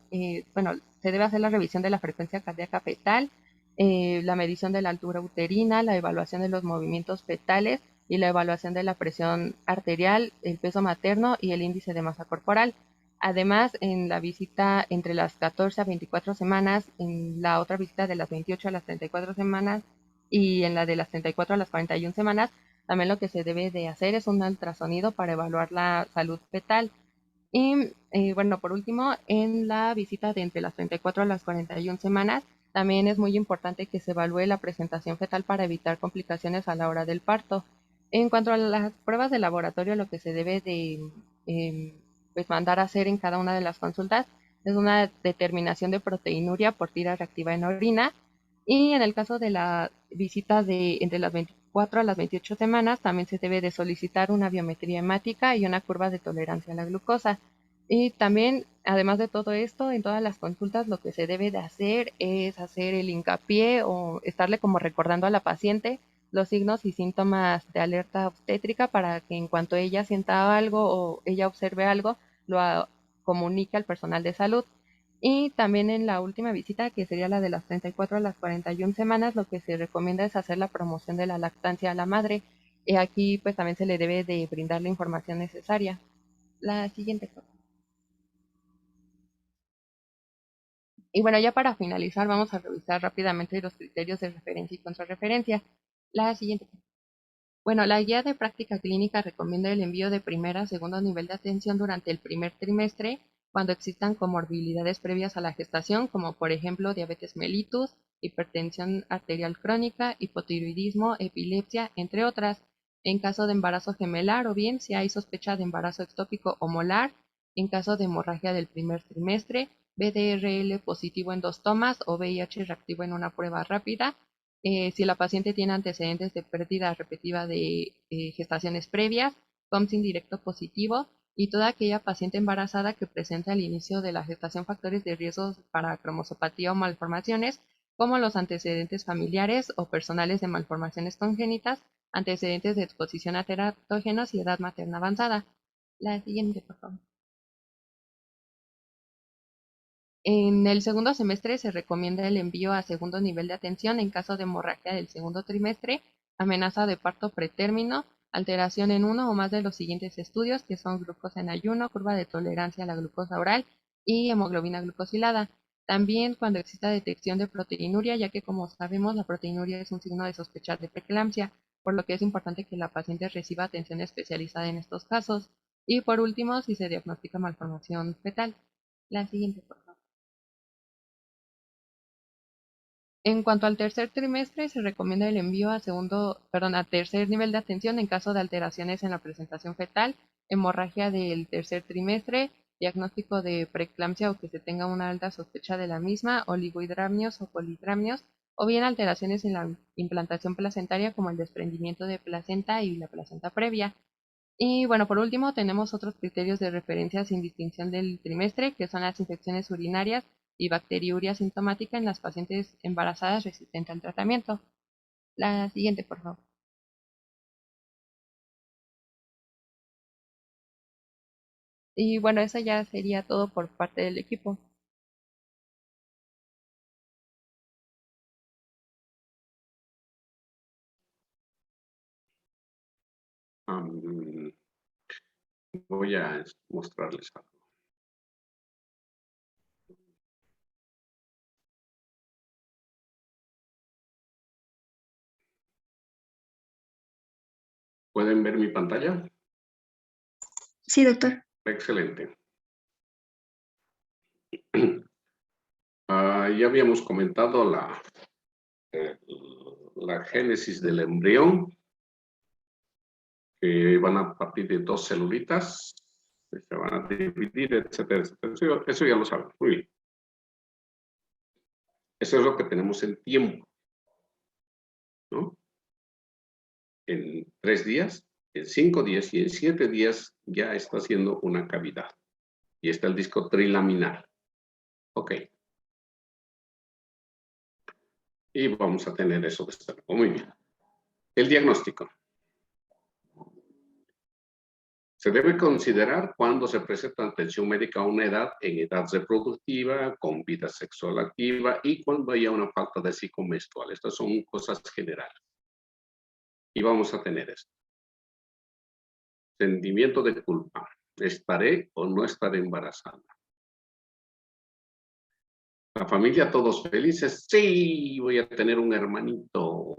bueno, se debe hacer la revisión de la frecuencia cardíaca fetal, la medición de la altura uterina, la evaluación de los movimientos fetales y la evaluación de la presión arterial, el peso materno y el índice de masa corporal. Además, en la visita entre las 14 a 24 semanas, en la otra visita de las 28 a las 34 semanas y en la de las 34 a las 41 semanas, también lo que se debe de hacer es un ultrasonido para evaluar la salud fetal. Y bueno, por último, en la visita de entre las 34 a las 41 semanas, también es muy importante que se evalúe la presentación fetal para evitar complicaciones a la hora del parto. En cuanto a las pruebas de laboratorio, lo que se debe de pues mandar a hacer en cada una de las consultas Es una determinación de proteinuria por tira reactiva en orina. Y en el caso de la visita de entre las 24 a las 28 semanas, también se debe de solicitar una biometría hemática y una curva de tolerancia a la glucosa. Y también, además de todo esto, en todas las consultas lo que se debe de hacer es hacer el hincapié o estarle como recordando a la paciente los signos y síntomas de alerta obstétrica para que en cuanto ella sienta algo o ella observe algo, lo comunique al personal de salud. Y también en la última visita, que sería la de las 34 a las 41 semanas, lo que se recomienda es hacer la promoción de la lactancia a la madre. Y aquí pues también se le debe de brindar la información necesaria. La siguiente, por favor. Y bueno, ya para finalizar, vamos a revisar rápidamente los criterios de referencia y contrarreferencia. La siguiente. Bueno, la guía de práctica clínica recomienda el envío de primera a segundo nivel de atención durante el primer trimestre cuando existan comorbilidades previas a la gestación, como por ejemplo diabetes mellitus, hipertensión arterial crónica, hipotiroidismo, epilepsia, entre otras. En caso de embarazo gemelar o bien si hay sospecha de embarazo ectópico o molar, en caso de hemorragia del primer trimestre, BDRL positivo en 2 tomas o VIH reactivo en una prueba rápida, si la paciente tiene antecedentes de pérdida repetida de gestaciones previas, COMS indirecto positivo, y toda aquella paciente embarazada que presenta al inicio de la gestación factores de riesgo para cromosopatía o malformaciones, como los antecedentes familiares o personales de malformaciones congénitas, antecedentes de exposición a teratógenos y edad materna avanzada. La siguiente, por favor. En el segundo semestre se recomienda el envío a segundo nivel de atención en caso de hemorragia del segundo trimestre, amenaza de parto pretérmino, alteración en uno o más de los siguientes estudios, que son glucosa en ayuno, curva de tolerancia a la glucosa oral y hemoglobina glucosilada. También cuando exista detección de proteinuria, ya que como sabemos la proteinuria es un signo de sospecha de preeclampsia, por lo que es importante que la paciente reciba atención especializada en estos casos. Y por último, si se diagnostica malformación fetal. La siguiente, por favor. En cuanto al tercer trimestre, se recomienda el envío a tercer nivel de atención en caso de alteraciones en la presentación fetal, hemorragia del tercer trimestre, diagnóstico de preeclampsia o que se tenga una alta sospecha de la misma, oligohidramnios o polidramnios, o bien alteraciones en la implantación placentaria como el desprendimiento de placenta y la placenta previa. Y bueno, por último, tenemos otros criterios de referencia sin distinción del trimestre, que son las infecciones urinarias y bacteriuria sintomática en las pacientes embarazadas resistentes al tratamiento. La siguiente, por favor. Y bueno, eso ya sería todo por parte del equipo. Voy a mostrarles algo. ¿Pueden ver mi pantalla? Sí, doctor. Excelente. Ya habíamos comentado la génesis del embrión, que van a partir de 2 celulitas, que se van a dividir, etcétera, etcétera. Eso ya lo saben. Muy bien. Eso es lo que tenemos en tiempo, ¿no? En 3 días, en 5 días y en 7 días ya está haciendo una cavidad. Y está el disco trilaminar. Ok. Y vamos a tener eso de este lado. Muy bien. El diagnóstico. Se debe considerar cuando se presenta atención médica a una edad en edad reproductiva, con vida sexual activa y cuando haya una falta de ciclo menstrual. Estas son cosas generales. Y vamos a tener esto. Sentimiento de culpa. ¿Estaré o no estaré embarazada? La familia todos felices. Sí, voy a tener un hermanito.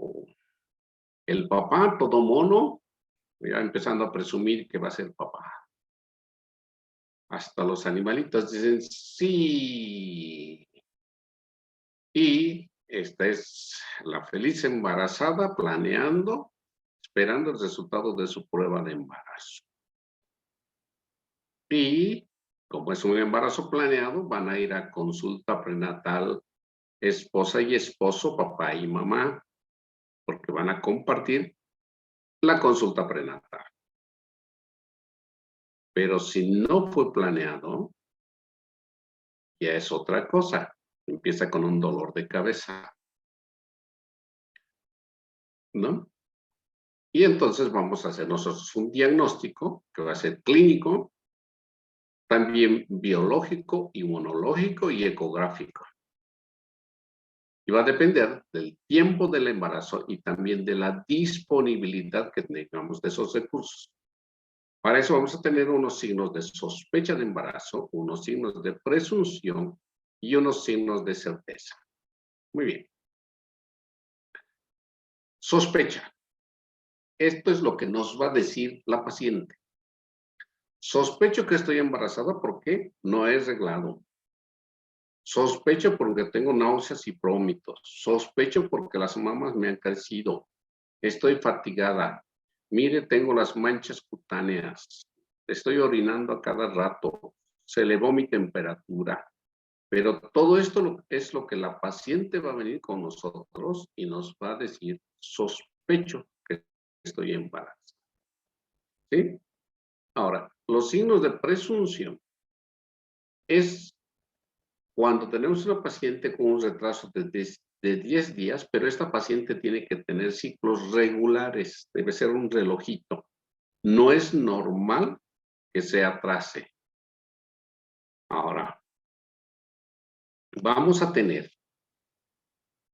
El papá todo mono, ya empezando a presumir que va a ser papá. Hasta los animalitos dicen sí. Y esta es la feliz embarazada planeando, esperando el resultado de su prueba de embarazo. Y Como es un embarazo planeado, van a ir a consulta prenatal esposa y esposo, papá y mamá, porque van a compartir la consulta prenatal. Pero si no fue planeado, ya es otra cosa. Empieza con un dolor de cabeza, ¿no? Y entonces vamos a hacer nosotros un diagnóstico que va a ser clínico, también biológico, inmunológico y ecográfico. Y va a depender del tiempo del embarazo y también de la disponibilidad que tengamos de esos recursos. Para eso vamos a tener unos signos de sospecha de embarazo, unos signos de presunción y unos signos de certeza. Muy bien. Sospecha. Esto es lo que nos va a decir la paciente. Sospecho que estoy embarazada porque no he reglado. Sospecho porque tengo náuseas y vómitos. Sospecho porque las mamas me han crecido. Estoy fatigada. Mire, tengo las manchas cutáneas. Estoy orinando a cada rato. Se elevó mi temperatura. Pero todo esto es lo que la paciente va a venir con nosotros y nos va a decir, sospecho que estoy embarazada. ¿Sí? Ahora, los signos de presunción es cuando tenemos una paciente con un retraso de 10 días, pero esta paciente tiene que tener ciclos regulares, debe ser un relojito. No es normal que se atrase. Ahora, vamos a tener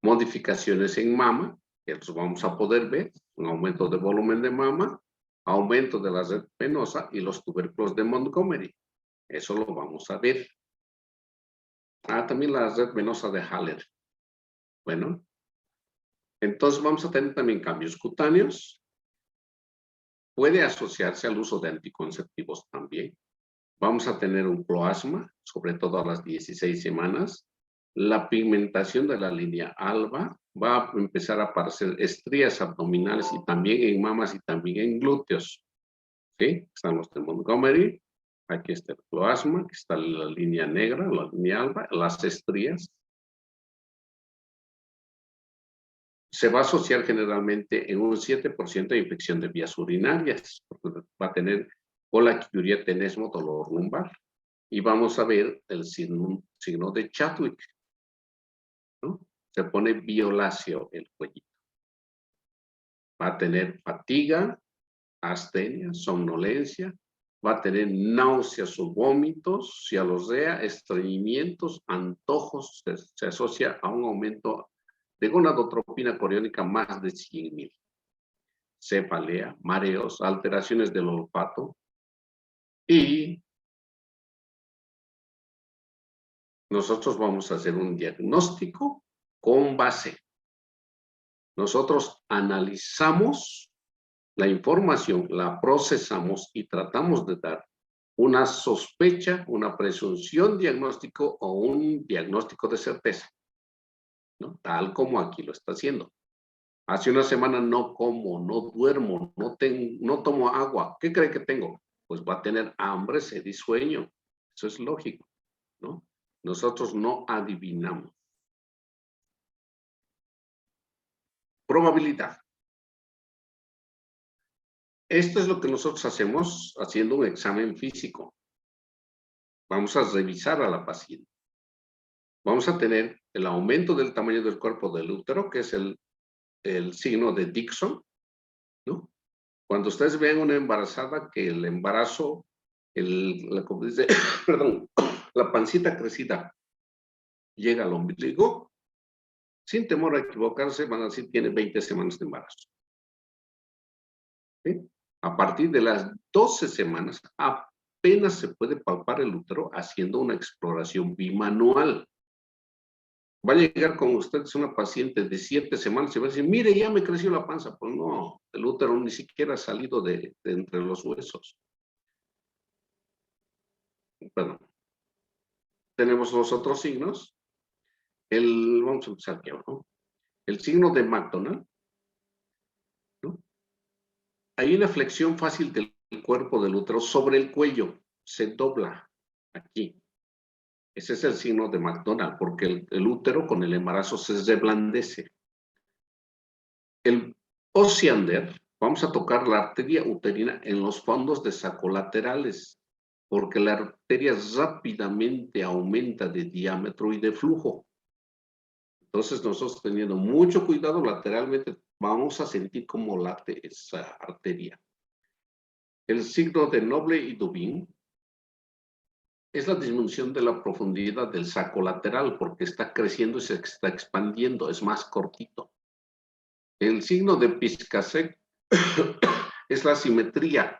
modificaciones en mama, que los vamos a poder ver, un aumento de volumen de mama, aumento de la red venosa y los tubérculos de Montgomery. Eso lo vamos a ver. También la red venosa de Haller. Bueno, entonces vamos a tener también cambios cutáneos. Puede asociarse al uso de anticonceptivos también. Vamos a tener un cloasma, sobre todo a las 16 semanas. La pigmentación de la línea alba va a empezar a aparecer estrías abdominales y también en mamas y también en glúteos. ¿Sí? Están los de Montgomery. Aquí está el cloasma, aquí está la línea negra, la línea alba, las estrías. Se va a asociar generalmente en un 7% de infección de vías urinarias, porque va a tener colaquiuria, tenesmo, dolor lumbar. Y vamos a ver el signo de Chadwick, ¿no? Se pone violáceo el cuellito. Va a tener fatiga, astenia, somnolencia, va a tener náuseas o vómitos, cialosea, estreñimientos, antojos, se asocia a un aumento de gonadotropina coriónica más de 100,000. Cefalea, mareos, alteraciones del olfato y nosotros vamos a hacer un diagnóstico con base. Nosotros analizamos la información, la procesamos y tratamos de dar una sospecha, una presunción diagnóstico o un diagnóstico de certeza, ¿no? Tal como aquí lo está haciendo. Hace una semana no como, no duermo, no tomo agua. ¿Qué cree que tengo? Pues va a tener hambre, sed y sueño. Eso es lógico, ¿no? Nosotros no adivinamos. Probabilidad. Esto es lo que nosotros hacemos haciendo un examen físico. Vamos a revisar a la paciente. Vamos a tener el aumento del tamaño del cuerpo del útero, que es el signo de Dixon, ¿no? Cuando ustedes vean una embarazada que el embarazo, como dice, perdón, la pancita crecida llega al ombligo, sin temor a equivocarse, van a decir tiene 20 semanas de embarazo. ¿Sí? A partir de las 12 semanas, apenas se puede palpar el útero haciendo una exploración bimanual. Va a llegar con ustedes una paciente de 7 semanas y va a decir, mire, ya me creció la panza. Pues no, el útero ni siquiera ha salido de entre los huesos. Bueno, tenemos los otros signos. Vamos a empezar aquí, ¿no? El signo de McDonald, ¿no? Hay una flexión fácil del cuerpo del útero sobre el cuello, se dobla. Aquí. Ese es el signo de McDonald, porque el útero con el embarazo se reblandece. El Osiander, vamos a tocar la arteria uterina en los fondos de saco laterales, porque la arteria rápidamente aumenta de diámetro y de flujo. Entonces nosotros teniendo mucho cuidado lateralmente vamos a sentir cómo late esa arteria. El signo de Noble y Dubin es la disminución de la profundidad del saco lateral porque está creciendo y se está expandiendo, es más cortito. El signo de Piscasek es la simetría.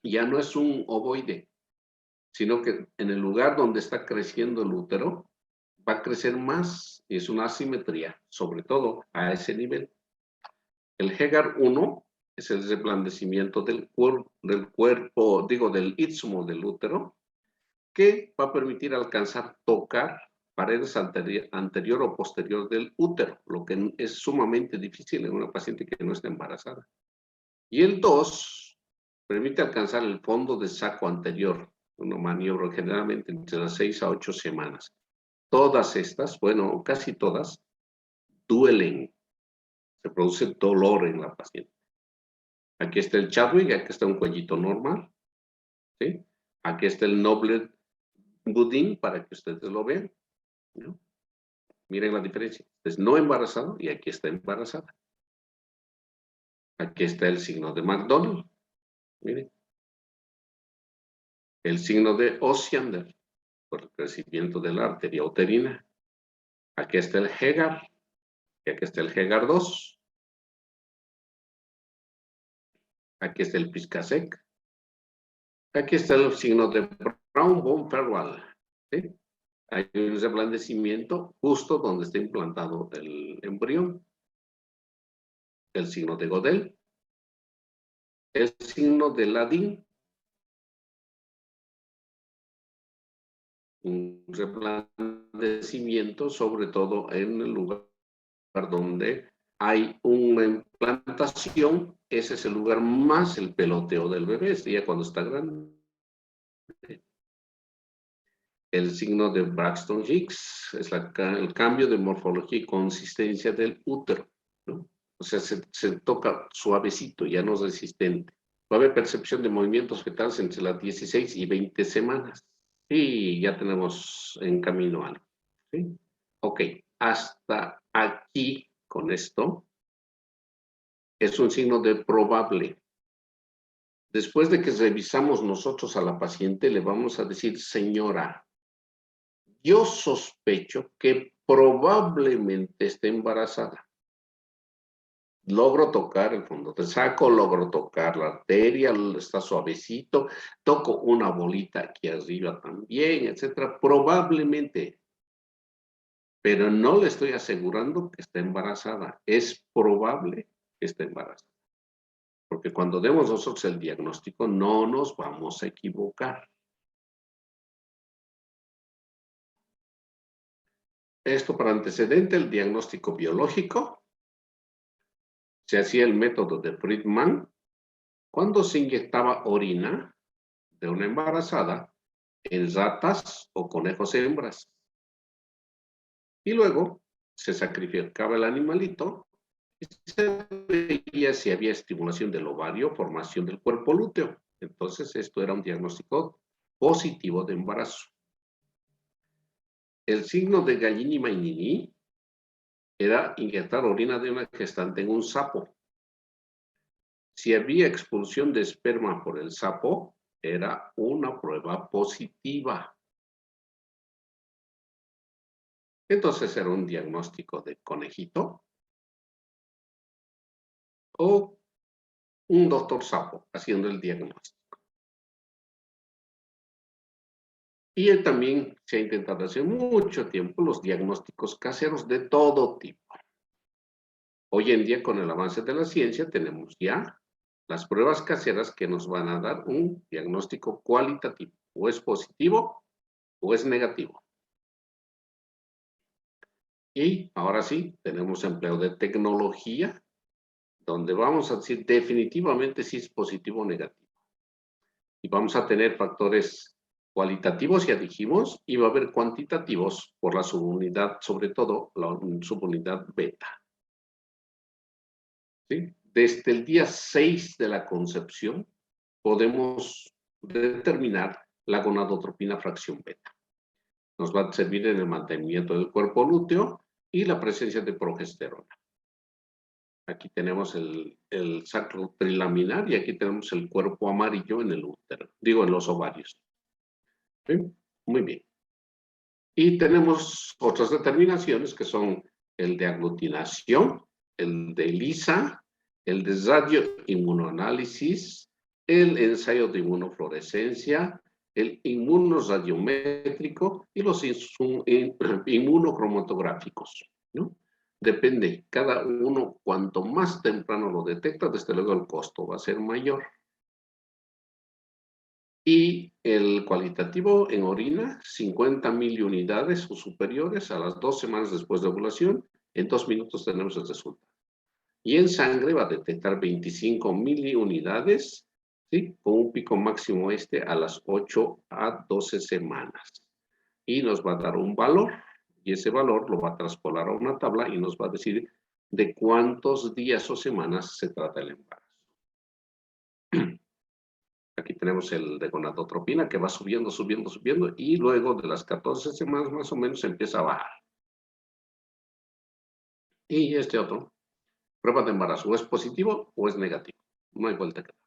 Ya no es un ovoide, sino que en el lugar donde está creciendo el útero va a crecer más, es una asimetría, sobre todo a ese nivel. El Hegar 1 es el reblandecimiento del cuerpo, digo, del istmo del útero, que va a permitir alcanzar, tocar paredes anterior o posterior del útero, lo que es sumamente difícil en una paciente que no está embarazada. Y el 2 permite alcanzar el fondo de saco anterior, una maniobra generalmente entre las 6 a 8 semanas. Todas estas, bueno, casi todas, duelen. Se produce dolor en la paciente. Aquí está el Chadwick, aquí está un cuellito normal. ¿Sí? Aquí está el Noble Budín para que ustedes lo vean. ¿No? Miren la diferencia. Es no embarazado y aquí está embarazada. Aquí está el signo de McDonald. Miren. El signo de Osiander, por el crecimiento de la arteria uterina. Aquí está el Hegar. Y aquí está el Hegar 2. Aquí está el Piscasek. Aquí está el signo de Brown von Ferwal. ¿Sí? Hay un reblandecimiento justo donde está implantado el embrión. El signo de Godel. El signo de Ladin. Un reblandecimiento, sobre todo en el lugar donde hay una implantación. Ese es el lugar más el peloteo del bebé, ya cuando está grande. El signo de Braxton Hicks es el cambio de morfología y consistencia del útero, ¿no? O sea, se toca suavecito, ya no es resistente. Va a haber percepción de movimientos fetales entre las 16 y 20 semanas. Y ya tenemos en camino algo. ¿Sí? Ok, hasta aquí con esto es un signo de probable. Después de que revisamos nosotros a la paciente, le vamos a decir, señora, yo sospecho que probablemente esté embarazada. Logro tocar el fondo del saco, logro tocar la arteria, está suavecito, toco una bolita aquí arriba también, etcétera. Probablemente, pero no le estoy asegurando que esté embarazada. Es probable que esté embarazada. Porque cuando demos nosotros el diagnóstico, no nos vamos a equivocar. Esto para antecedente, el diagnóstico biológico. Se hacía el método de Friedman cuando se inyectaba orina de una embarazada en ratas o conejos hembras. Y luego se sacrificaba el animalito y se veía si había estimulación del ovario, formación del cuerpo lúteo. Entonces esto era un diagnóstico positivo de embarazo. El signo de Gallini Mainini era inyectar orina de una gestante en un sapo. Si había expulsión de esperma por el sapo, era una prueba positiva. Entonces era un diagnóstico de conejito o un doctor sapo haciendo el diagnóstico. Y también se ha intentado hace mucho tiempo los diagnósticos caseros de todo tipo. Hoy en día, con el avance de la ciencia, tenemos ya las pruebas caseras que nos van a dar un diagnóstico cualitativo. O es positivo o es negativo. Y ahora sí, tenemos empleo de tecnología, donde vamos a decir definitivamente si es positivo o negativo. Y vamos a tener factores Cualitativos ya dijimos, y va a haber cuantitativos por la subunidad, sobre todo la subunidad beta. ¿Sí? Desde el día 6 de la concepción podemos determinar la gonadotropina fracción beta. Nos va a servir en el mantenimiento del cuerpo lúteo y la presencia de progesterona. Aquí tenemos el sacro trilaminar y aquí tenemos el cuerpo amarillo en el útero, digo en los ovarios. ¿Sí? Muy bien. Y tenemos otras determinaciones que son el de aglutinación, el de ELISA, el de radioinmunoanálisis, el ensayo de inmunofluorescencia, el inmunoradiométrico y los inmunocromatográficos, ¿no? Depende, cada uno, cuanto más temprano lo detecta, desde luego el costo va a ser mayor. Y el cualitativo en orina, 50 miliunidades o superiores a las 2 semanas después de ovulación, en 2 minutos tenemos el resultado. Y en sangre va a detectar 25 miliunidades, ¿sí? Con un pico máximo a las 8 a 12 semanas. Y nos va a dar un valor, y ese valor lo va a traspolar a una tabla y nos va a decir de cuántos días o semanas se trata el embarazo. Aquí tenemos el de gonadotropina que va subiendo, subiendo, subiendo y luego de las 14 semanas más o menos empieza a bajar. Y este otro, prueba de embarazo, o es positivo o es negativo. No hay vuelta que darle.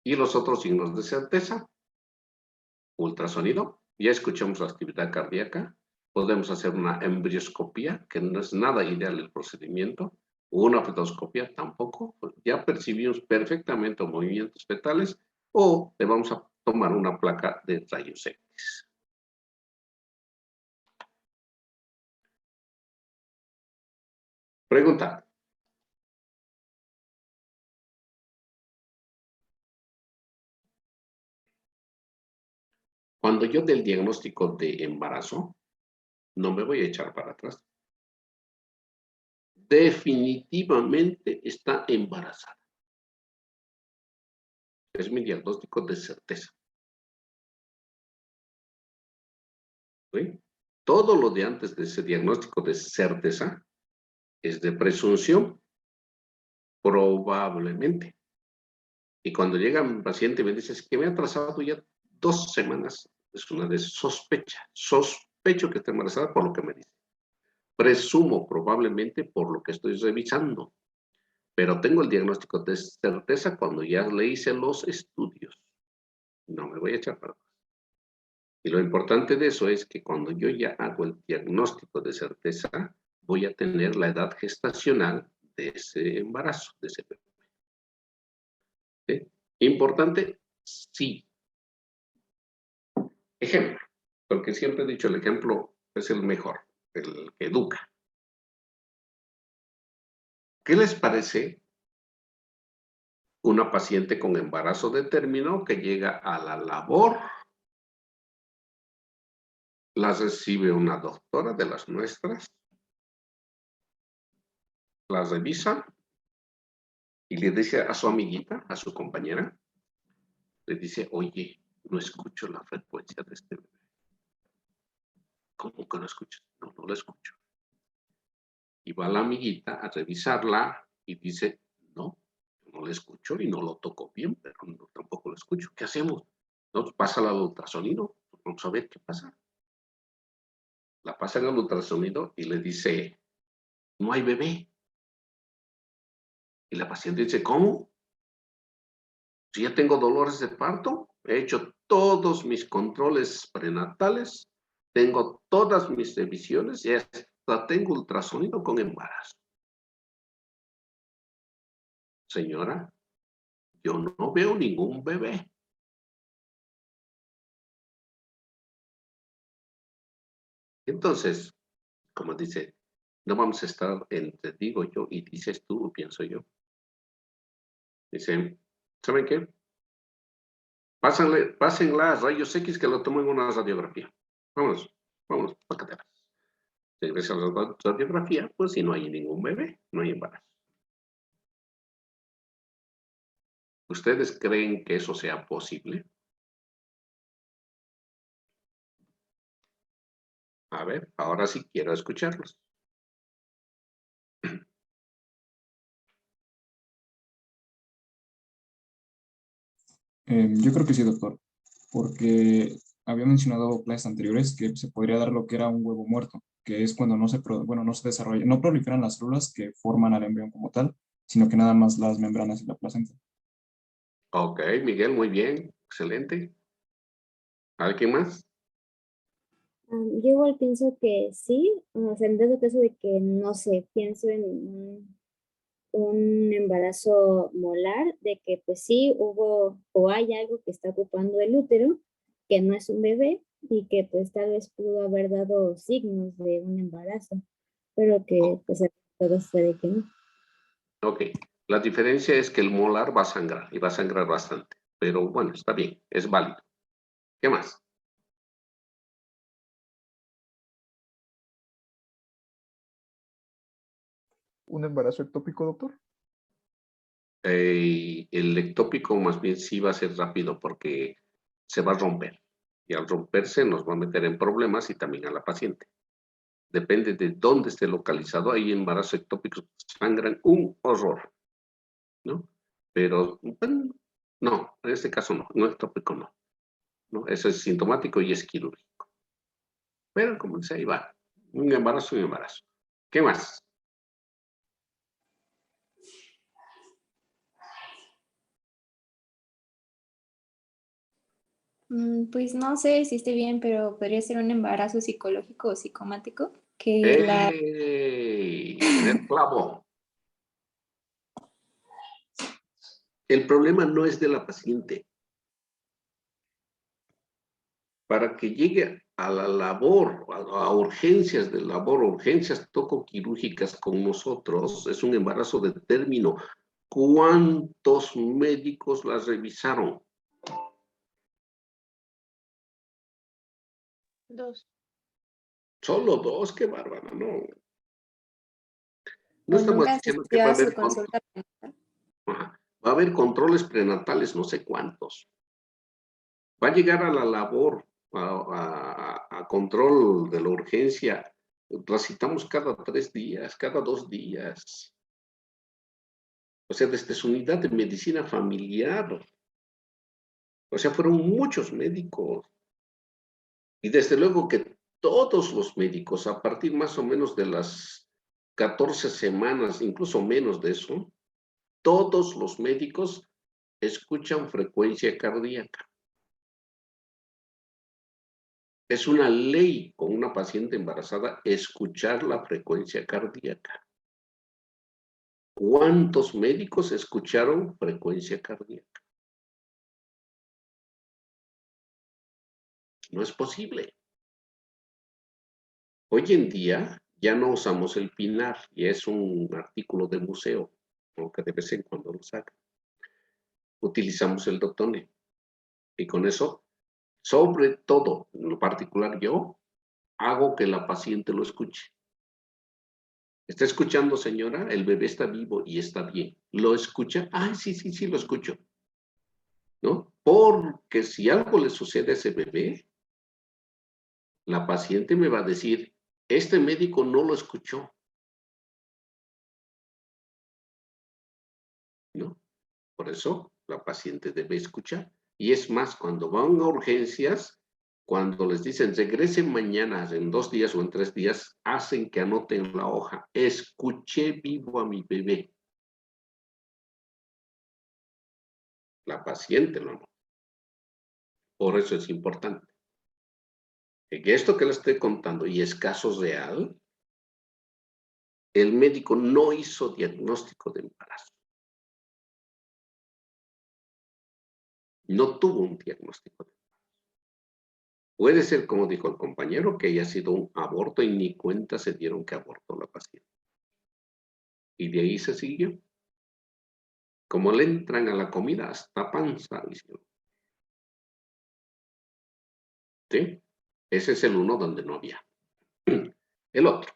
Y los otros signos de certeza, ultrasonido, ya escuchamos la actividad cardíaca, podemos hacer una embrioscopía, que no es nada ideal el procedimiento, o una fetoscopía tampoco, ya percibimos perfectamente movimientos fetales, o le vamos a tomar una placa de rayos X. Pregunta. Cuando yo dé el diagnóstico de embarazo, no me voy a echar para atrás. Definitivamente está embarazada. Es mi diagnóstico de certeza. ¿Sí? Todo lo de antes de ese diagnóstico de certeza es de presunción, probablemente. Y cuando llega mi paciente y me dice que me ha atrasado ya 2 semanas, es una de sospecha. Sospecho que está embarazada por lo que me dice. Presumo probablemente por lo que estoy revisando. Pero tengo el diagnóstico de certeza cuando ya le hice los estudios. No me voy a echar para atrás. Y lo importante de eso es que cuando yo ya hago el diagnóstico de certeza, voy a tener la edad gestacional de ese embarazo, de ese bebé. ¿Sí? Importante, sí. Ejemplo, porque siempre he dicho el ejemplo es el mejor, el que educa. ¿Qué les parece una paciente con embarazo de término que llega a la labor? La recibe una doctora de las nuestras, la revisa y le dice a su amiguita, a su compañera, le dice, oye, no escucho la frecuencia de este bebé. ¿Cómo que no escuchas? No, no lo escucho. Y va la amiguita a revisarla y dice, no, no lo escucho y no lo toco bien, pero no, tampoco lo escucho. ¿Qué hacemos? Nos pasa al ultrasonido, vamos a ver qué pasa. La pasan al ultrasonido y le dice, no hay bebé. Y la paciente dice, ¿cómo? Si ya tengo dolores de parto, he hecho todos mis controles prenatales, tengo todas mis revisiones y hasta tengo ultrasonido con embarazo. Señora, yo no veo ningún bebé. Entonces, como dice, no vamos a estar entre digo yo y dices tú, pienso yo. Dice, ¿saben qué? Pásenla a rayos X que lo tomen una radiografía. Vámonos, vámonos, pacateras. Regresa a la radiografía, pues si no hay ningún bebé, no hay embarazo. ¿Ustedes creen que eso sea posible? A ver, ahora sí quiero escucharlos. Yo creo que sí, doctor, porque había mencionado clases anteriores que se podría dar lo que era un huevo muerto, que es cuando no se, bueno, no se desarrolla, no proliferan las células que forman al embrión como tal, sino que nada más las membranas y la placenta. Ok, Miguel, muy bien. Excelente. ¿Alguien más? Yo igual pienso que sí, o sea, en dado caso de que, no sé, pienso en un embarazo molar, de que pues sí hubo o hay algo que está ocupando el útero, que no es un bebé y que pues tal vez pudo haber dado signos de un embarazo, pero que pues todo se de que no. Ok. La diferencia es que el molar va a sangrar y va a sangrar bastante. Pero bueno, está bien, es válido. ¿Qué más? ¿Un embarazo ectópico, doctor? El ectópico más bien sí va a ser rápido porque se va a romper. Y al romperse nos va a meter en problemas y también a la paciente. Depende de dónde esté localizado. Hay embarazos ectópicos que sangran un horror, ¿no? Pero, bueno, no, en este caso no, no ectópico no, ¿no? Eso es sintomático y es quirúrgico. Pero, como dice, ahí va. Un embarazo y un embarazo. ¿Qué más? Pues no sé si esté bien, pero podría ser un embarazo psicológico o psicomático, que la... En el clavo. El problema no es de la paciente. Para que llegue a la labor, a urgencias de labor, urgencias tocoquirúrgicas con nosotros, es un embarazo de término. ¿Cuántos médicos la revisaron? 2. Solo 2, qué bárbaro, no. No o estamos nunca diciendo que asistió va a a su haber, consulta prenatal. va a haber controles prenatales, no sé cuántos. Va a llegar a la labor, a control de la urgencia. La citamos cada 3 días, cada 2 días. O sea, desde su unidad de medicina familiar. O sea, fueron muchos médicos. Y desde luego que todos los médicos, a partir más o menos de las 14 semanas, incluso menos de eso, todos los médicos escuchan frecuencia cardíaca. Es una ley con una paciente embarazada escuchar la frecuencia cardíaca. ¿Cuántos médicos escucharon frecuencia cardíaca? No es posible. Hoy en día ya no usamos el PINAR y es un artículo de museo, aunque de vez en cuando lo sacan. Utilizamos el Dotone y con eso, sobre todo, en lo particular yo, hago que la paciente lo escuche. ¿Está escuchando, señora? El bebé está vivo y está bien. ¿Lo escucha? Ah, sí, sí, sí, lo escucho. ¿No? Porque si algo le sucede a ese bebé, la paciente me va a decir, este médico no lo escuchó, ¿no? Por eso la paciente debe escuchar. Y es más, cuando van a urgencias, cuando les dicen regresen mañana, en 2 días o en 3 días, hacen que anoten la hoja. Escuché vivo a mi bebé. La paciente lo anota. Por eso es importante. Que esto que le estoy contando y es caso real, el médico no hizo diagnóstico de embarazo. No tuvo un diagnóstico de embarazo. Puede ser, como dijo el compañero, que haya sido un aborto y ni cuenta se dieron que abortó la paciente. Y de ahí se siguió. Como le entran a la comida hasta panza, dicen. ¿Sí? Ese es el uno donde no había. El otro.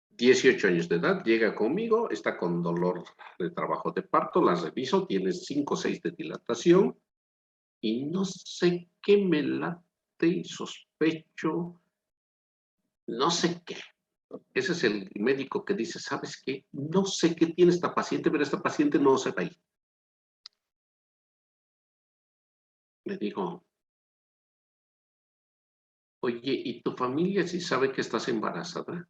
18 años de edad, llega conmigo, está con dolor de trabajo de parto, la reviso, tiene 5 o 6 de dilatación y no sé qué me la fuerte y sospecho, no sé qué. Ese es el médico que dice, ¿sabes qué? No sé qué tiene esta paciente, pero esta paciente no se va a ir. Le digo, oye, ¿y tu familia sí sabe que estás embarazada?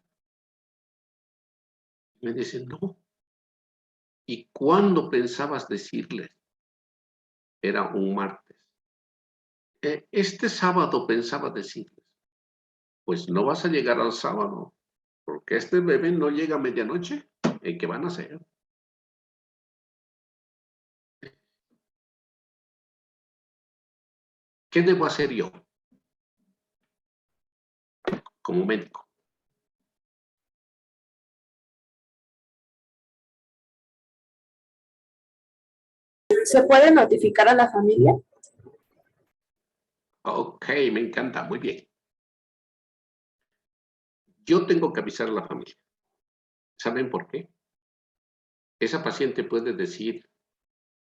Me dice, no. ¿Y cuándo pensabas decirles? Era un martes. Este sábado pensaba decirles, pues no vas a llegar al sábado, porque este bebé no llega a medianoche. ¿Qué van a hacer? ¿Qué debo hacer yo como médico? ¿Se puede notificar a la familia? Ok, me encanta, muy bien. Yo tengo que avisar a la familia. ¿Saben por qué? Esa paciente puede decir,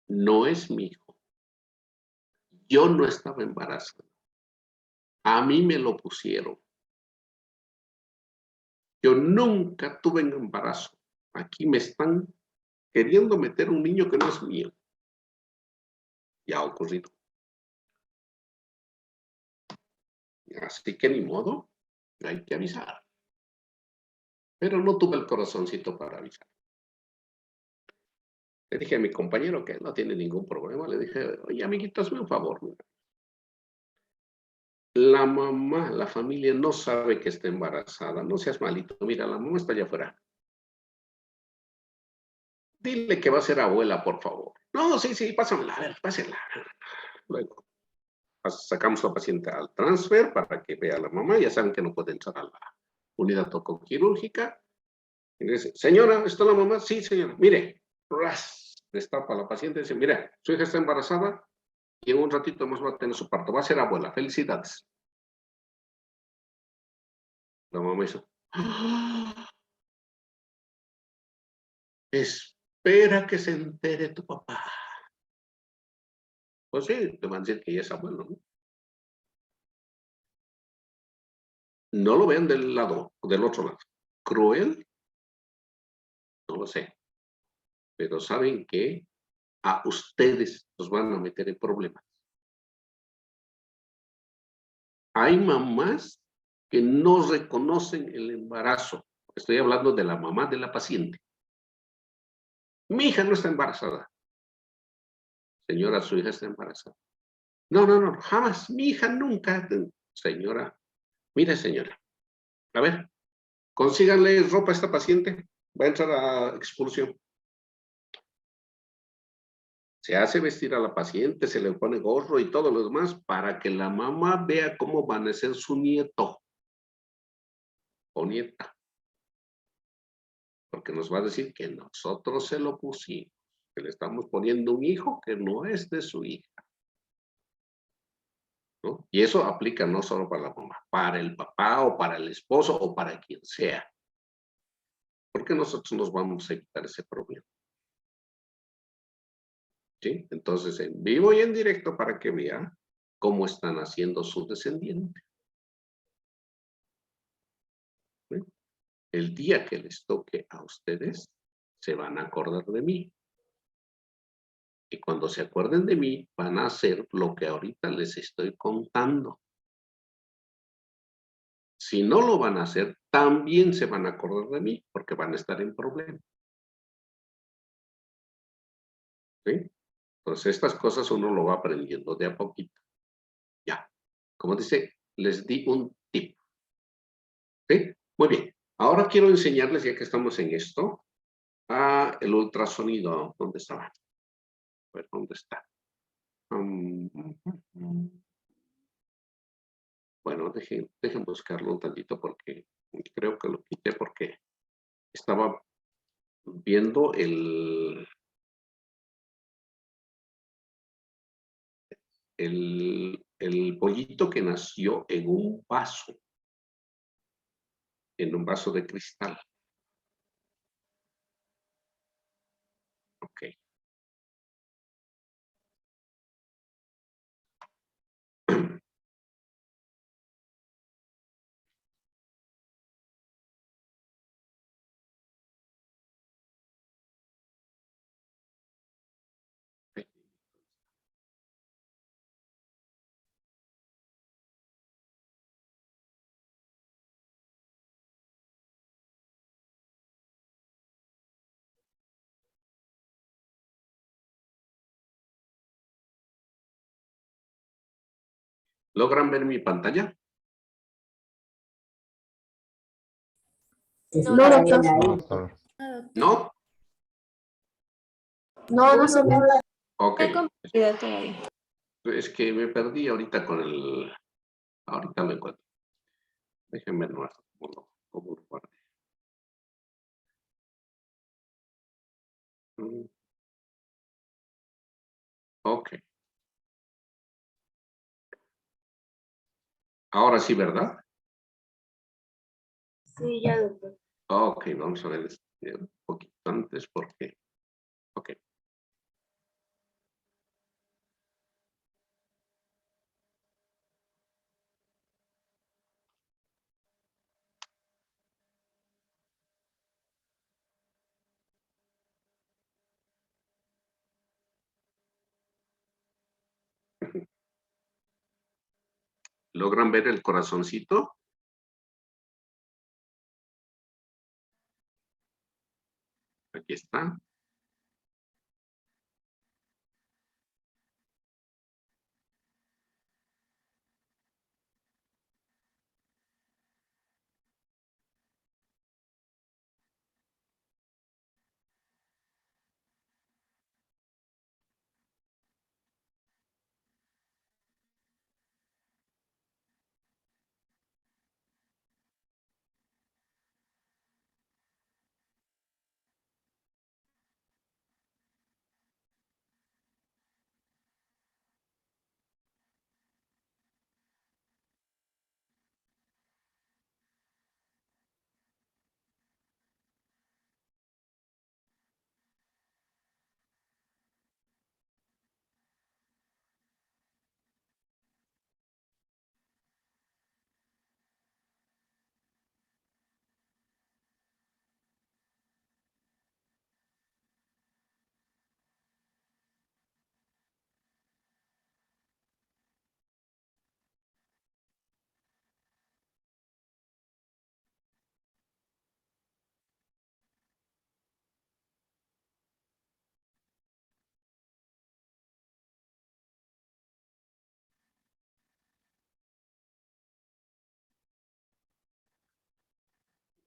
no es mi hijo. Yo no estaba embarazada. A mí me lo pusieron. Yo nunca tuve un embarazo. Aquí me están queriendo meter un niño que no es mío. Ya ha ocurrido. Así que ni modo, hay que avisar. Pero no tuve el corazoncito para avisar. Le dije a mi compañero que no tiene ningún problema. Le dije, oye, amiguito, hazme un favor. La mamá, la familia no sabe que está embarazada. No seas malito. Mira, la mamá está allá afuera. Dile que va a ser abuela, por favor. No, sí, pásamela. A ver, pásenla. Luego, sacamos a la paciente al transfer para que vea a la mamá. Ya saben que no puede entrar a la unidad tocoquirúrgica. Y dice, señora, ¿está la mamá? Sí, señora. Mire, destapa a la paciente y dice, mira, su hija está embarazada y en un ratito más va a tener su parto. Va a ser abuela. Felicidades. La mamá hizo, ¡ah! Espera que se entere tu papá. Pues sí, te van a decir que ya es abuelo, ¿no? No lo vean del otro lado. ¿Cruel? No lo sé. Pero saben que a ustedes los van a meter en problemas. Hay mamás que no reconocen el embarazo. Estoy hablando de la mamá de la paciente. Mi hija no está embarazada. Señora, su hija está embarazada. No, jamás. Mi hija nunca. Señora, mire, señora. A ver, consíganle ropa a esta paciente. Va a entrar a expulsión. Se hace vestir a la paciente, se le pone gorro y todo lo demás para que la mamá vea cómo van a ser su nieto o nieta. Porque nos va a decir que nosotros se lo pusimos, que le estamos poniendo un hijo que no es de su hija, ¿no? Y eso aplica no solo para la mamá, para el papá o para el esposo o para quien sea. Porque nosotros nos vamos a evitar ese problema. ¿Sí? Entonces, en vivo y en directo para que vea cómo están haciendo su descendiente. ¿Sí? El día que les toque a ustedes, se van a acordar de mí. Y cuando se acuerden de mí, van a hacer lo que ahorita les estoy contando. Si no lo van a hacer, también se van a acordar de mí, porque van a estar en problemas. ¿Sí? Entonces, estas cosas uno lo va aprendiendo de a poquito. Ya. Como dice, les di un tip. ¿Sí? Muy bien. Ahora quiero enseñarles, ya que estamos en esto, el ultrasonido. ¿Dónde estaba? A ver, ¿dónde está? Bueno, dejen buscarlo un tantito porque creo que lo quité porque estaba viendo el pollito que nació en un vaso de cristal. Ok. ¿Logran ver mi pantalla? No, doctor. No, doctor. ¿No? No, no se ve. Ok. Está compartido todavía. Es que me perdí ahorita con el... Ahorita lo encuentro. Déjenme no como lo guardé. Ok. Ahora sí, ¿verdad? Sí, ya, doctor. Ok, vamos a ver un poquito antes porque... Ok. ¿Logran ver el corazoncito? Aquí está.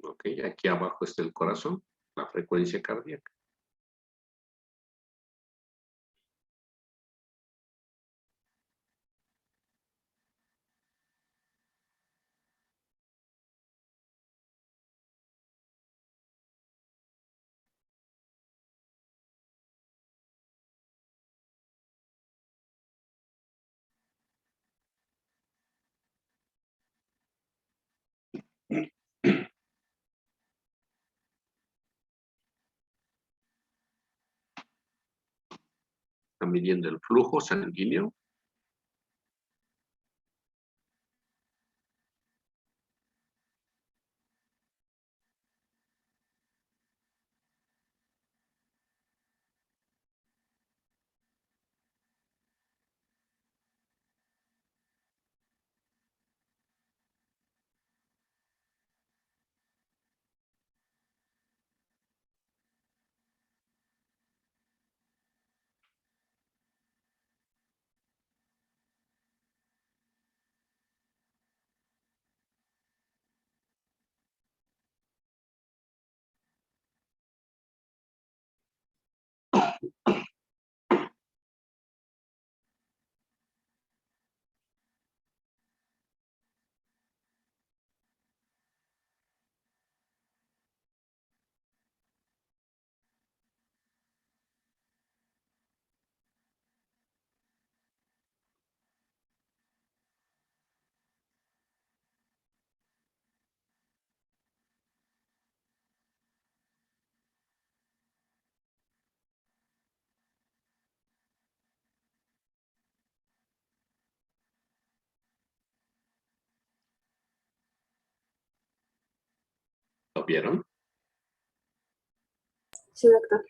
Ok, aquí abajo está el corazón, la frecuencia cardíaca. Están midiendo el flujo sanguíneo. ¿Lo vieron? Sí, doctor.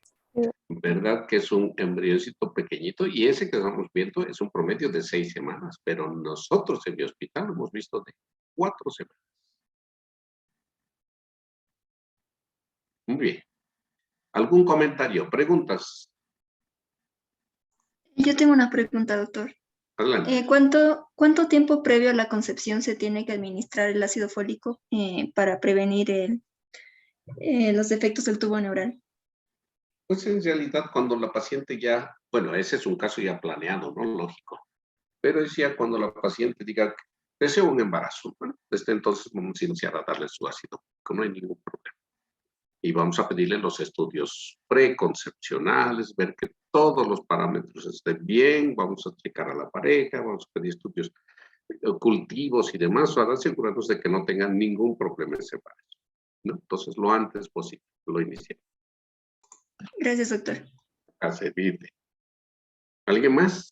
¿Verdad que es un embrioncito pequeñito? Y ese que estamos viendo es un promedio de 6 semanas, pero nosotros en mi hospital hemos visto de 4 semanas. Muy bien. ¿Algún comentario? ¿Preguntas? Yo tengo una pregunta, doctor. Adelante. ¿Cuánto tiempo previo a la concepción se tiene que administrar el ácido fólico para prevenir los defectos del tubo neural? Pues en realidad cuando la paciente ya, bueno, ese es un caso ya planeado, ¿no? Lógico. Pero es ya cuando la paciente diga, deseo un embarazo. Bueno, desde entonces vamos a iniciar a darle su ácido, que no hay ningún problema. Y vamos a pedirle los estudios preconcepcionales, ver que todos los parámetros estén bien, vamos a checar a la pareja, vamos a pedir estudios cultivos y demás para asegurarnos de que no tengan ningún problema en ese embarazo, ¿no? Entonces, lo antes posible, lo iniciamos. Gracias, doctor. A servirle. ¿Alguien más?